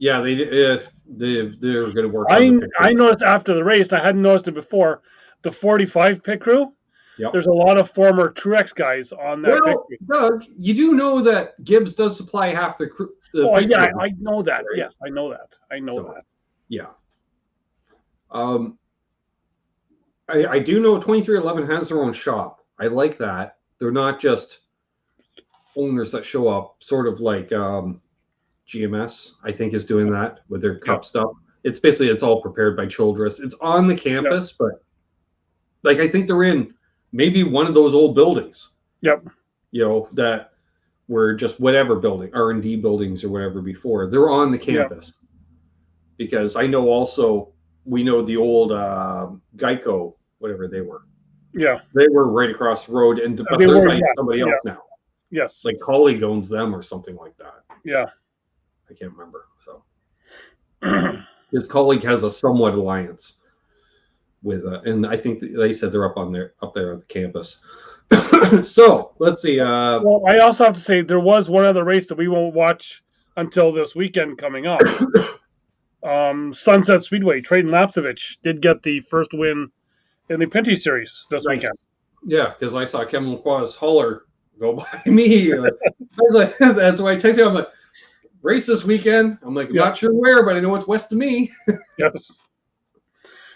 they're going to work. I noticed after the race. I hadn't noticed it before. The 45 pit crew. Yep. There's a lot of former Truex guys on that. Well, Doug, you do know that Gibbs does supply half the crew. I know that. Right? Yes, I know that. That. Yeah. I do know 2311 has their own shop. I like that. They're not just owners that show up, sort of like GMS, I think, is doing that with their Cup stuff. It's all prepared by Childress. It's on the campus, but I think they're in maybe one of those old buildings. Yep. That were just whatever building, R&D buildings or whatever before. They're on the campus. Because I know also, we know the old Geico, whatever they were. Yeah. They were right across the road, but they're by somebody else now. Yes. Like Colleague owns them or something like that. Yeah. I can't remember. So his Colleague has a somewhat alliance with, and I think they said they're up there at the campus. So let's see. Well, I also have to say there was one other race that we won't watch until this weekend coming up. Sunset Speedway, Trayden Lapcevich did get the first win in the Pinty Series this weekend. Yeah, because I saw Kevin Lacroix's hauler go by me. I was like, that's why I texted you. I'm like, race this weekend. I'm like, I'm not sure where, but I know it's west of me. Yes.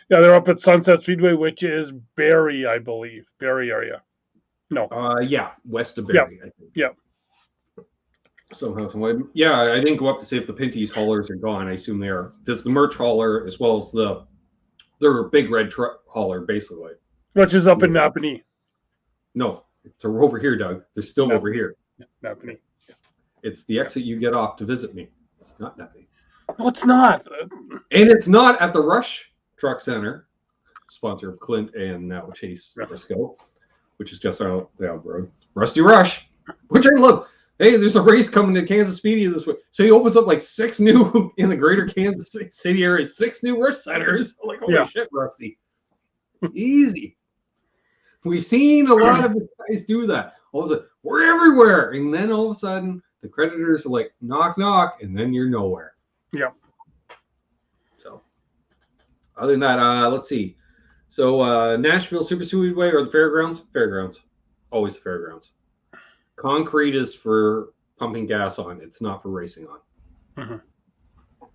Yeah, they're up at Sunset Speedway, which is Barrie, I believe. Barrie area. No. West of Barrie, I think. Yeah. Somehow, I didn't go up to see if the Pinty's haulers are gone. I assume they are. There's the merch hauler as well as their big red truck hauler, basically. Which is up in Napanee. No, they're over here, Doug. They're still over here. Napanee. It's the exit you get off to visit me. It's not Napanee. No, it's not. And it's not at the Rush Truck Center, sponsor of Clint and now Chase Briscoe, which is just out the road. Rusty Rush. which I love. Hey, there's a race coming to Kansas Speedy this week. So he opens up like 6 new in the greater Kansas City area, 6 new race centers. I'm like, holy shit, Rusty. Easy. We've seen a lot of guys do that. All of a sudden, we're everywhere. And then all of a sudden, the creditors are like, knock, knock, and then you're nowhere. Yeah. So, other than that, let's see. So, Nashville Super Speedway or the fairgrounds? Fairgrounds. Always the fairgrounds. Concrete is for pumping gas on. It's not for racing on. Mm-hmm.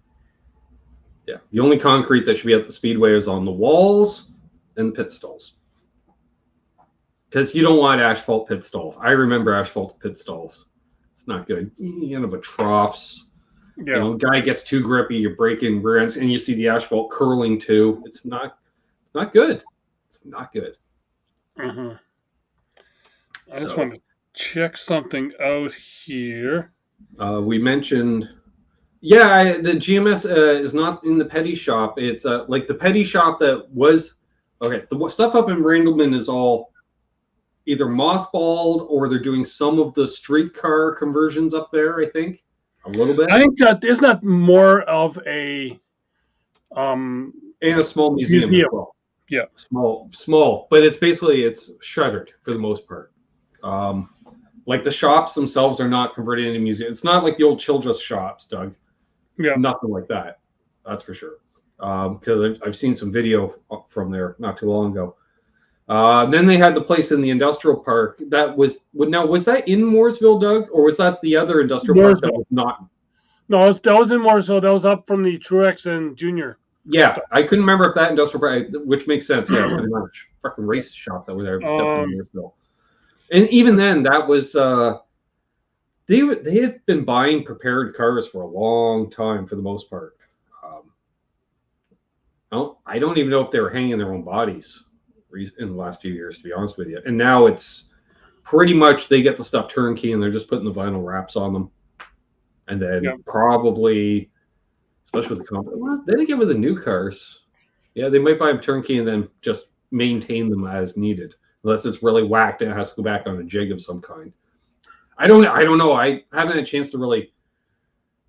Yeah. The only concrete that should be at the speedway is on the walls and the pit stalls. Because you don't want asphalt pit stalls. I remember asphalt pit stalls. It's not good. You end up with troughs. Yeah. You know, the guy gets too grippy, you're breaking rear ends, and you see the asphalt curling too. It's not good. It's not good. Mm-hmm. I just want to check something out here. We mentioned, the GMS is not in the petty shop. It's like the petty shop that was, okay, the stuff up in Randleman is all either mothballed or they're doing some of the streetcar conversions up there, I think, a little bit. I think that isn't that more of a and a small museum. As well. Yeah. Small, but it's shuttered for the most part. Like the shops themselves are not converted into museums. It's not like the old Childress shops, Doug. It's nothing like that. That's for sure. Because I've seen some video from there not too long ago. Then they had the place in the industrial park that was that in Mooresville, Doug, or was that the other industrial park that was not? No, that was in Mooresville. That was up from the Truex and Junior. Yeah, I couldn't remember if that industrial park, which makes sense. Yeah, pretty much. Fucking race shop that were there was definitely Mooresville. And even then, that was they have been buying prepared cars for a long time for the most part. I don't even know if they were hanging their own bodies in the last few years, to be honest with you. And now it's pretty much they get the stuff turnkey and they're just putting the vinyl wraps on them. And then probably, especially with the then again with the new cars, they might buy them turnkey and then just maintain them as needed. Unless it's really whacked and it has to go back on a jig of some kind. I don't know. I haven't had a chance to really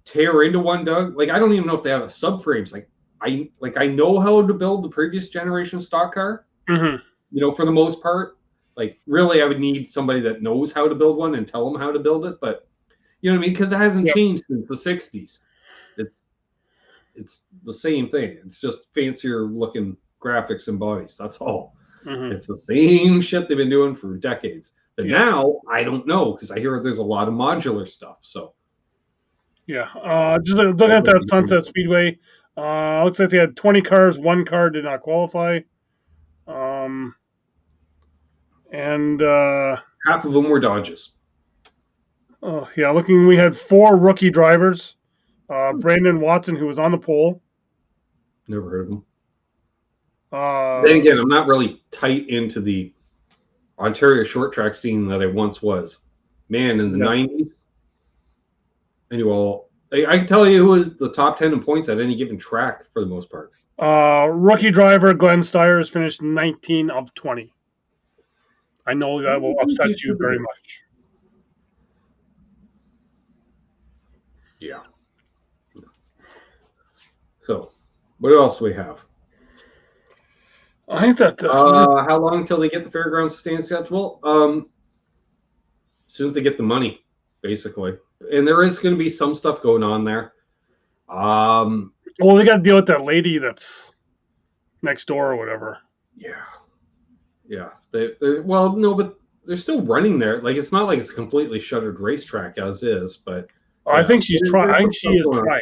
tear into one, Doug. Like I don't even know if they have a subframes. I know how to build the previous generation stock car. Mm-hmm. You know, for the most part. Like really, I would need somebody that knows how to build one and tell them how to build it. But you know what I mean? Because it hasn't changed since the '60s. It's the same thing. It's just fancier looking graphics and bodies. That's all. Mm-hmm. It's the same shit they've been doing for decades. But now I don't know because I hear there's a lot of modular stuff. So just looking at that Sunset Speedway, looks like they had 20 cars. 1 car did not qualify, and half of them were Dodges. Oh yeah, we had 4 rookie drivers. Brandon Watson, who was on the pole. Never heard of him. Then again, I'm not really tight into the Ontario short track scene that I once was. Man, in the 90s. Anyway, I can tell you who was the top 10 in points at any given track for the most part. Rookie driver Glenn Stiers finished 19 of 20. I know that will upset you very much. Yeah. So, what else do we have? I think that. How long until they get the fairgrounds stand schedule? As soon as they get the money, basically. And there is going to be some stuff going on there. Well, they got to deal with that lady that's next door or whatever. Yeah. Well, no, but they're still running there. Like it's not like it's a completely shuttered racetrack as is, but. I think she's trying. I think she is trying.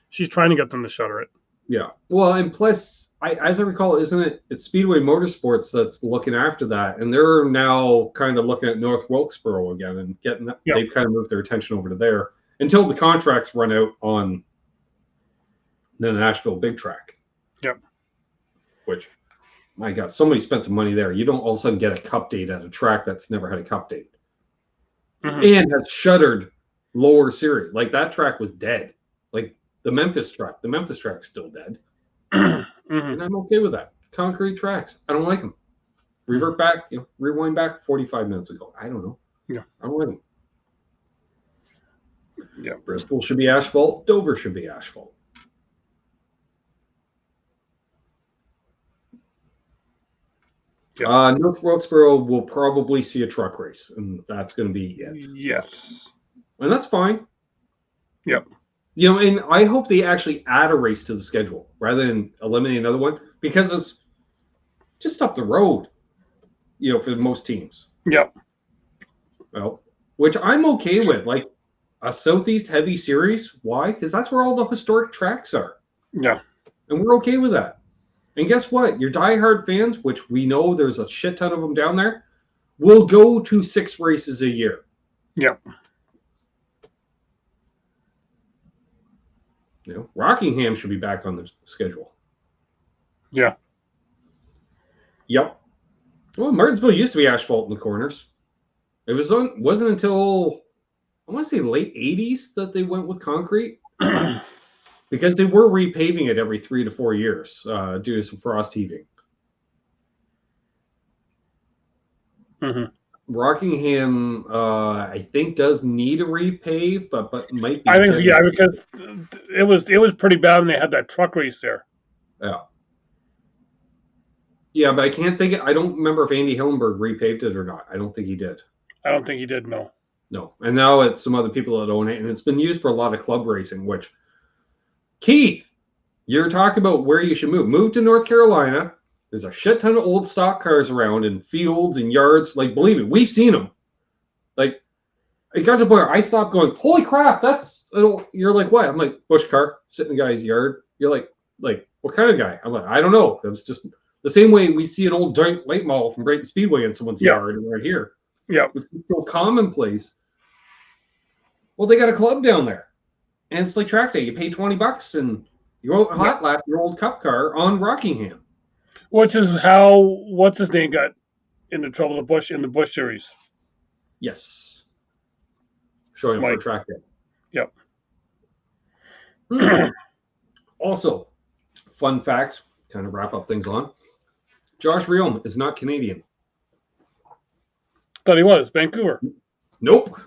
She's trying to get them to shutter it. Yeah. Well, and plus, as I recall, it's Speedway Motorsports that's looking after that, and they're now kind of looking at North Wilkesboro again and getting that. Yep. They've kind of moved their attention over to there until the contracts run out on the Nashville Big Track. Yep. Which, my God, somebody spent some money there. You don't all of a sudden get a cup date at a track that's never had a cup date, and has shuttered lower series. Like that track was dead. Like the Memphis track's still dead. And I'm okay with that. Concrete tracks, I don't like them. Rewind back 45 minutes ago. I don't know. Yeah, I don't like them. Yeah. Bristol should be asphalt. Dover should be asphalt. Yeah. North Wilkesboro will probably see a truck race, and that's going to be it. Yes. And that's fine. Yep. And I hope they actually add a race to the schedule rather than eliminate another one, because it's just up the road, for most teams. Yep. Well, which I'm okay with, like a Southeast heavy series. Why? Because that's where all the historic tracks are. Yeah. And we're okay with that. And guess what? Your diehard fans, which we know there's a shit ton of them down there, will go to 6 races a year. Yep. Rockingham should be back on the schedule. Yeah. Yep. Well, Martinsville used to be asphalt in the corners. It wasn't until I want to say late 80s that they went with concrete, because they were repaving it every 3 to 4 years due to some frost heaving. Mm-hmm. Rockingham, I think, does need a repave, but might be. I think because it was pretty bad when they had that truck race there. Yeah. Yeah, but I can't think. I don't remember if Andy Hillenberg repaved it or not. I don't think he did. I don't think he did. No. No, and now it's some other people that own it, and it's been used for a lot of club racing. Which, Keith, you're talking about where you should move. Move to North Carolina. There's a shit ton of old stock cars around in fields and yards. Like, believe me, we've seen them. Like, it got to the point where I stopped going, holy crap, you're like, what? I'm like, bush car, sitting in the guy's yard. You're like, what kind of guy? I'm like, I don't know. It was just the same way we see an old giant late model from Brighton Speedway in someone's yard right here. Yeah. It's so commonplace. Well, they got a club down there. And it's like track day. You pay $20 and you go hot lap your old cup car on Rockingham. Which is how what's his name got into trouble in the Bush series. Yes. Showing up for track day. Yep. Also, fun fact, kind of wrap up things on. Josh Riom is not Canadian. Thought he was. Vancouver. Nope.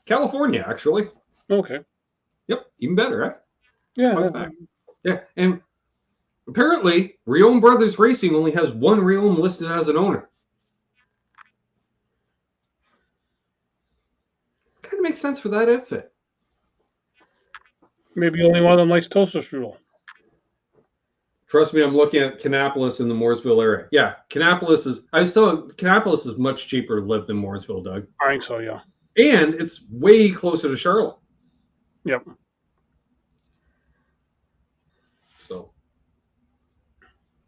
California, actually. Okay. Yep. Even better, right? Yeah. Fun fact. Yeah. And apparently, Riom Brothers Racing only has one Riom listed as an owner. Kind of makes sense for that outfit. Maybe only one of them likes toaster strudel. Trust me, I'm looking at Kannapolis in the Mooresville area. Yeah, Kannapolis is much cheaper to live than Mooresville, Doug. I think so, yeah. And it's way closer to Charlotte. Yep. So,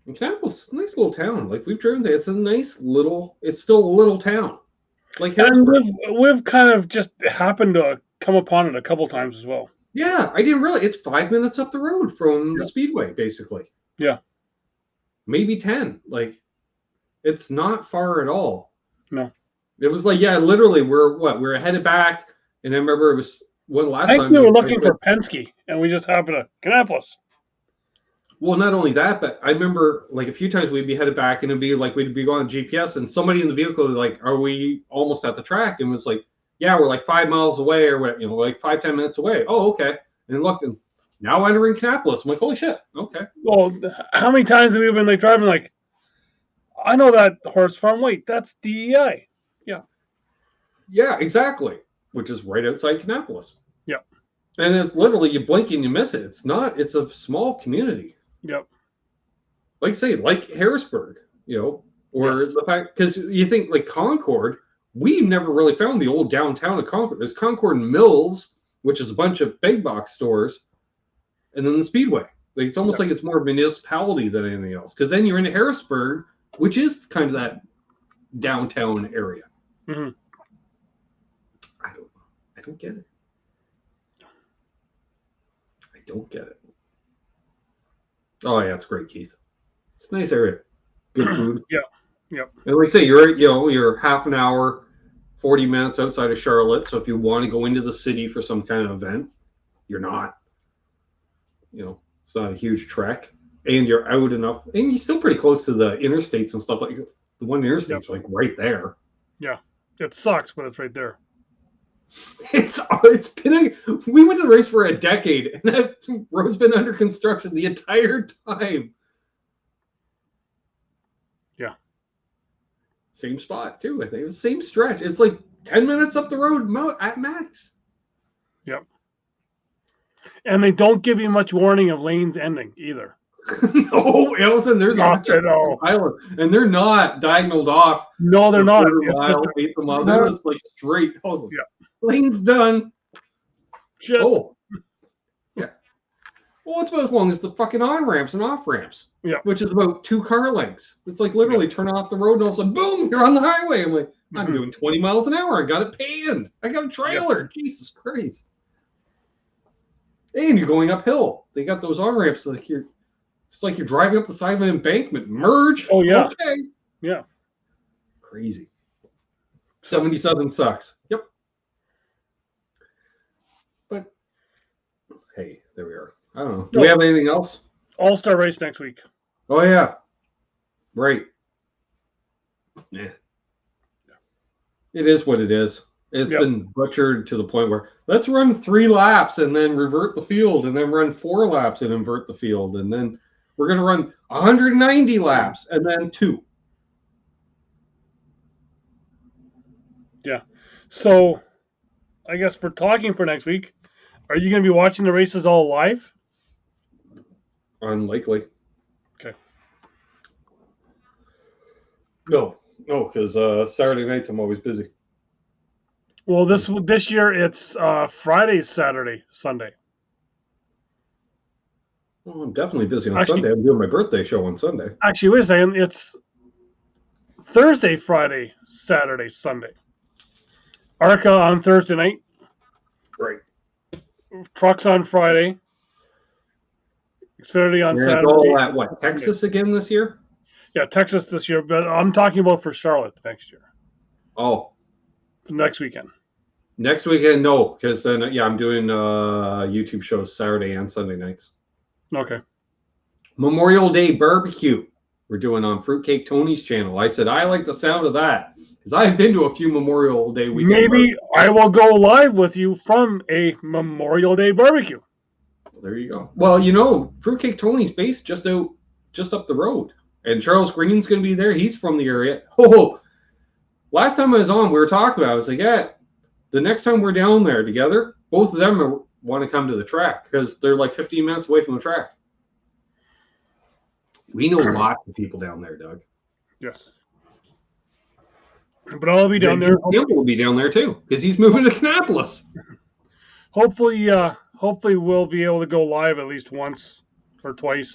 and Kannapolis, nice little town. Like, we've driven there. It's still a little town. Like, and we've kind of just happened to come upon it a couple times as well. Yeah, I didn't realize it's 5 minutes up the road from the Speedway, basically. Yeah. Maybe 10. Like, it's not far at all. No. It was like, literally, we're headed back, and I remember it was last time. I think we were looking for Penske, and we just happened to Kannapolis. Well, not only that, but I remember like a few times we'd be headed back, and it'd be like we'd be going on GPS, and somebody in the vehicle would be like, "Are we almost at the track?" And it was like, "Yeah, we're like 5 miles away, or what? Like 5-10 minutes away." Oh, okay. And look, and now entering Kannapolis. I'm like, "Holy shit!" Okay. Well, how many times have we been like driving? Like, I know that horse farm. Wait, that's DEI. Yeah. Yeah, exactly. Which is right outside Kannapolis. Yeah. And it's literally you blink and you miss it. It's a small community. Yep. Like Harrisburg, or the fact, because you think like Concord, we've never really found the old downtown of Concord. There's Concord Mills, which is a bunch of big box stores, and then the Speedway. Like, it's almost like it's more municipality than anything else. Because then you're in Harrisburg, which is kind of that downtown area. Mm-hmm. I don't get it. I don't get it. Oh yeah, it's great, Keith. It's a nice area. Good food. Yeah. And like I say, you're half an hour, 40 minutes outside of Charlotte. So if you want to go into the city for some kind of event, you're not. It's not a huge trek, and you're out enough, and you're still pretty close to the interstates and stuff. Like the one interstate's like right there. Yeah, it sucks, but it's right there. We went to the race for a decade, and that road's been under construction the entire time. Yeah. Same spot too. I think it was the same stretch. It's like 10 minutes up the road at max. Yep. And they don't give you much warning of lanes ending either. No, Allison, there's not a island, and they're not diagonaled off. No, they're not. Eighth mile. They're just like straight. Oh, yeah. Lane's done. Shit. Oh, yeah. Well, it's about as long as the fucking on ramps and off ramps. Yeah. Which is about 2 car lengths. It's like literally turn off the road and all of a sudden, boom, you're on the highway. I'm like, I'm doing 20 miles an hour. I got it panned. I got a trailer. Yeah. Jesus Christ. And you're going uphill. They got those on ramps like it's like you're driving up the side of an embankment. Merge. Oh, yeah. Okay. Yeah. Crazy. 77 sucks. Yep. But, hey, there we are. I don't know. Do we have anything else? All-Star race next week. Oh, yeah. Right. Yeah. It is what it is. It's been butchered to the point where let's run 3 laps and then revert the field and then run 4 laps and invert the field. And then we're going to run 190 laps and then 2. Yeah. So I guess we're talking for next week. Are you going to be watching the races all live? Unlikely. Okay. No, because Saturday nights I'm always busy. Well, this year it's Friday, Saturday, Sunday. Well, I'm definitely busy on Sunday. I'm doing my birthday show on Sunday. Actually, wait a second. It's Thursday, Friday, Saturday, Sunday. ARCA on Thursday night. Right. Trucks on Friday. Xfinity on Saturday. All at what? Texas again this year? Yeah, Texas this year, but I'm talking about for Charlotte next year. Oh. Next weekend. Next weekend, no, because then I'm doing YouTube shows Saturday and Sunday nights. Okay. Memorial Day barbecue we're doing on Fruitcake Tony's channel. I said I like the sound of that because I've been to a few Memorial Day weekend. Maybe I will go live with you from a Memorial Day barbecue. Well, there you go. Well, Fruitcake Tony's based just up the road, and Charles Green's going to be there. He's from the area. Oh, last time I was on, we were talking about it. I was like, yeah, the next time we're down there together, both of them want to come to the track because they're like 15 minutes away from the track. We know lots of people down there, Doug. Yes. But I'll be down there. Campbell will be down there too because he's moving to Kannapolis. Hopefully we'll be able to go live at least once or twice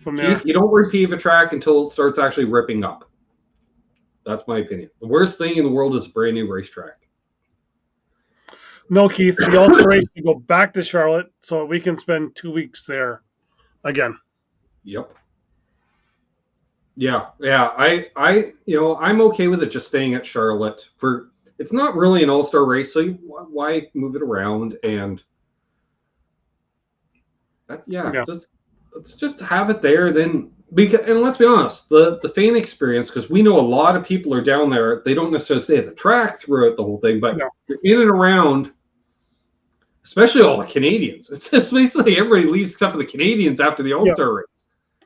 from there. Keith, you don't repave a track until it starts actually ripping up. That's my opinion. The worst thing in the world is a brand new racetrack. No, Keith, we also race to go back to Charlotte so we can spend 2 weeks there again. Yep. Yeah. I'm okay with it just staying at Charlotte for. It's not really an all-star race, so why move it around? And let's just have it there. Then and let's be honest, the fan experience, because we know a lot of people are down there. They don't necessarily stay at the track throughout the whole thing, but you're in and around. Especially all the Canadians. It's just basically everybody leaves except for the Canadians after the All-Star race.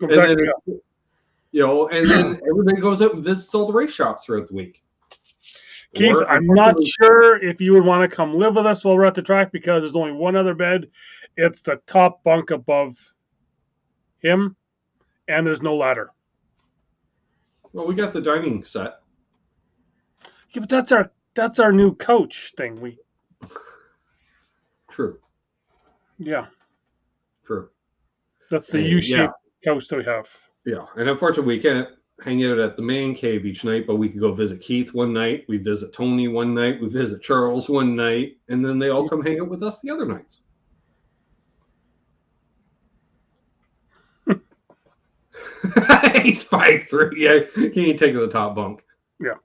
Exactly. And then everybody goes up and visits all the race shops throughout the week. Keith, I'm not sure if you would want to come live with us while we're at the track because there's only one other bed. It's the top bunk above him, and there's no ladder. Well, we got the dining set. Yeah, but that's our new couch thing. True. Yeah. True. That's the U-shaped couch that we have. Yeah, and unfortunately, we can't hang out at the man cave each night, but we could go visit Keith one night, we visit Tony one night, we visit Charles one night, and then they all come hang out with us the other nights. He's 5'3". Yeah, he ain't taking the top bunk. Yeah.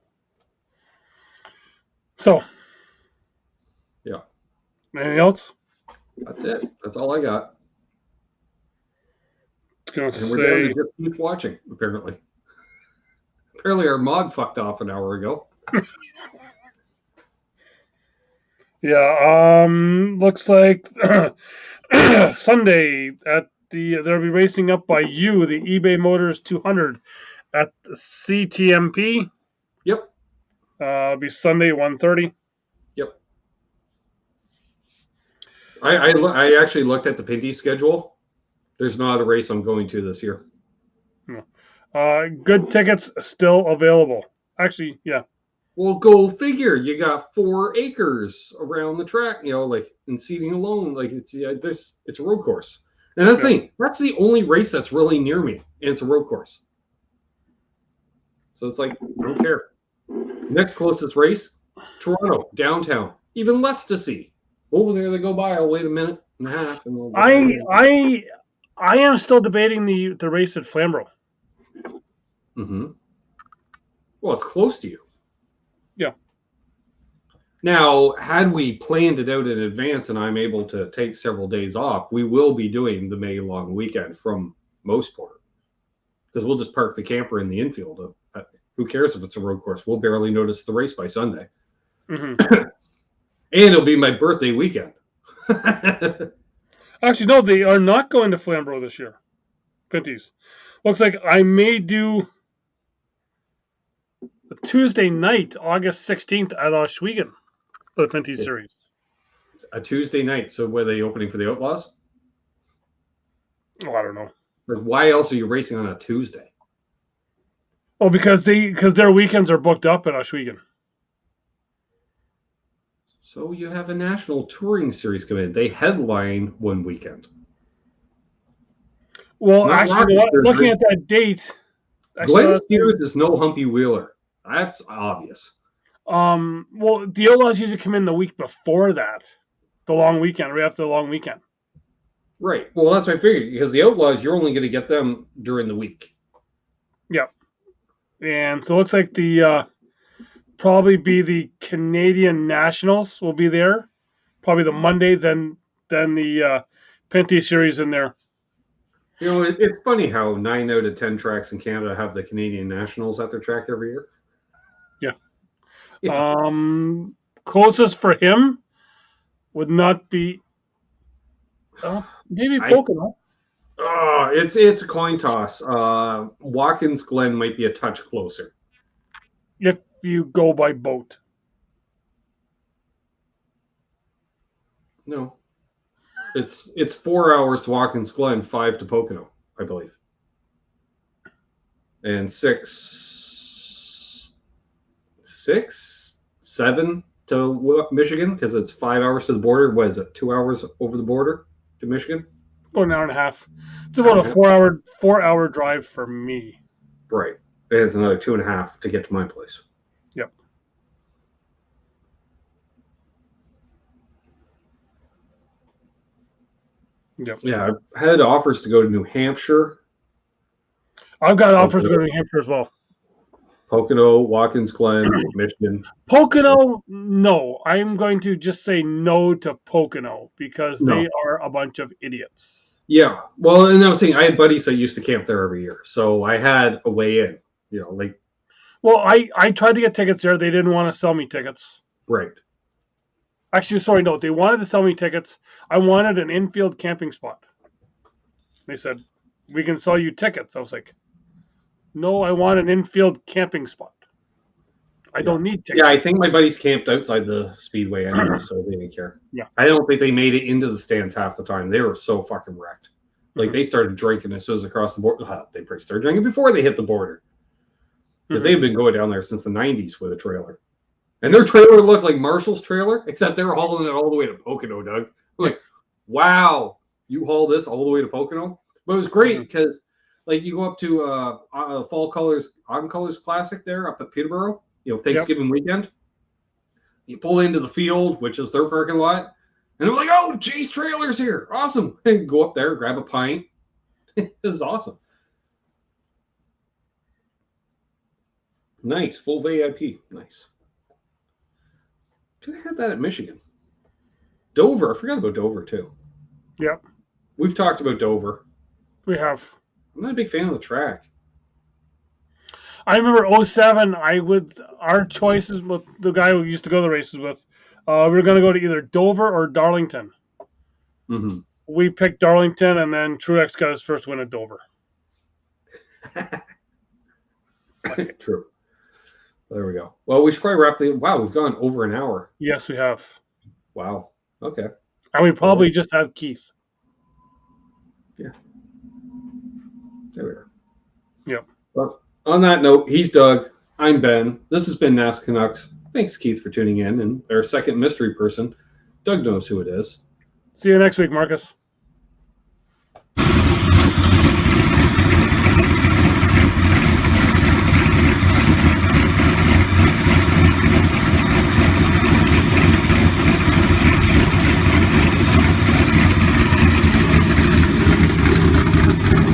So. Yeah. Anything else? That's it. That's all I got. We're down to just keep watching, apparently. Apparently our mod fucked off an hour ago. Yeah. Looks like Sunday at they'll be racing up by you, the eBay Motors 200 at the CTMP. Yep. It'll be Sunday 1:30. Yep. I actually looked at the Pinty schedule. There's not a race I'm going to this year. Good tickets still available. Actually, yeah. Well, go figure. You got 4 acres around the track, like in seating alone. Like it's a road course. And that's the only race that's really near me, and it's a road course. So it's like, I don't care. Next closest race, Toronto, downtown. Even less to see. Over there they go by. I'll wait a minute and a half. And I am still debating the race at Flamborough. Mm-hmm. Well, it's close to you. Yeah. Now, had we planned it out in advance and I'm able to take several days off, we will be doing the May long weekend from Moseport. Because we'll just park the camper in the infield. Who cares if it's a road course? We'll barely notice the race by Sunday. Mm-hmm. And it'll be my birthday weekend. Actually, no, they are not going to Flamborough this year. Pinty's. Looks like I may do a Tuesday night, August 16th at Oswego for the Pinty Series. A Tuesday night. So were they opening for the Outlaws? Oh, I don't know. Like, why else are you racing on a Tuesday? Oh, because their weekends are booked up at Oswego. So you have a national touring series coming in. They headline one weekend. Well, actually, looking at that date, Glenn Steers is no Humpy Wheeler. That's obvious. Well, the Outlaws usually come in the week before that, the long weekend, right after the long weekend. Right. Well, that's what I figured, because the Outlaws, you're only going to get them during the week. Yep. And so it looks like probably be the Canadian Nationals will be there, probably the Monday, then the Pinty Series in there. It's funny how 9 out of 10 tracks in Canada have the Canadian Nationals at their track every year. Yeah. Closest for him would not be maybe Pocono. It's a coin toss. Watkins Glen might be a touch closer. If you go by boat. No. It's 4 hours to Watkins Glen, 5 to Pocono, I believe. And 7 to Michigan, because it's 5 hours to the border. What is it? 2 hours over the border to Michigan? About an hour and a half. It's about a 4-hour drive for me. Right. And it's another 2.5 to get to my place. Yep. Yep. Yeah, I've had offers to go to New Hampshire. I've got offers to go to New Hampshire as well. Pocono, Watkins Glen, Michigan. Pocono, no. I'm going to just say no to Pocono because they are a bunch of idiots. Yeah. Well, and I was saying I had buddies that used to camp there every year. So I had a way in, Well, I tried to get tickets there. They didn't want to sell me tickets. Right. Actually, sorry, no. They wanted to sell me tickets. I wanted an infield camping spot. They said, we can sell you tickets. I was like, no, I want an infield camping spot. I don't need tickets. Yeah, I think my buddies camped outside the speedway anyway, so they didn't care. Yeah. I don't think they made it into the stands half the time. They were so fucking wrecked. Like, they started drinking as soon as across the border. They probably started drinking before they hit the border. Because they've been going down there since the 90s with a trailer. And their trailer looked like Marshall's trailer, except they were hauling it all the way to Pocono, Doug. I'm like, wow, you haul this all the way to Pocono? But it was great because, you go up to Fall Colors, Autumn Colors Classic there up at Peterborough, Thanksgiving weekend. You pull into the field, which is their parking lot, and they're like, oh, Jay's trailer's here. Awesome. And go up there, grab a pint. It was awesome. Nice. Full VIP. Nice. Could have had that at Michigan. Dover. I forgot about Dover, too. Yep. We've talked about Dover. We have. I'm not a big fan of the track. I remember 07, our choices with the guy who used to go to the races with, We're going to go to either Dover or Darlington. Mm-hmm. We picked Darlington, and then Truex got his first win at Dover. True. There we go. Well, we should probably wrap the. Wow, we've gone over an hour. Yes, we have. Wow. Okay. And we probably just have Keith. Yeah. There we are. Yep. Well, on that note, he's Doug. I'm Ben. This has been NasCanucks. Thanks, Keith, for tuning in. And our second mystery person, Doug knows who it is. See you next week, Marcus.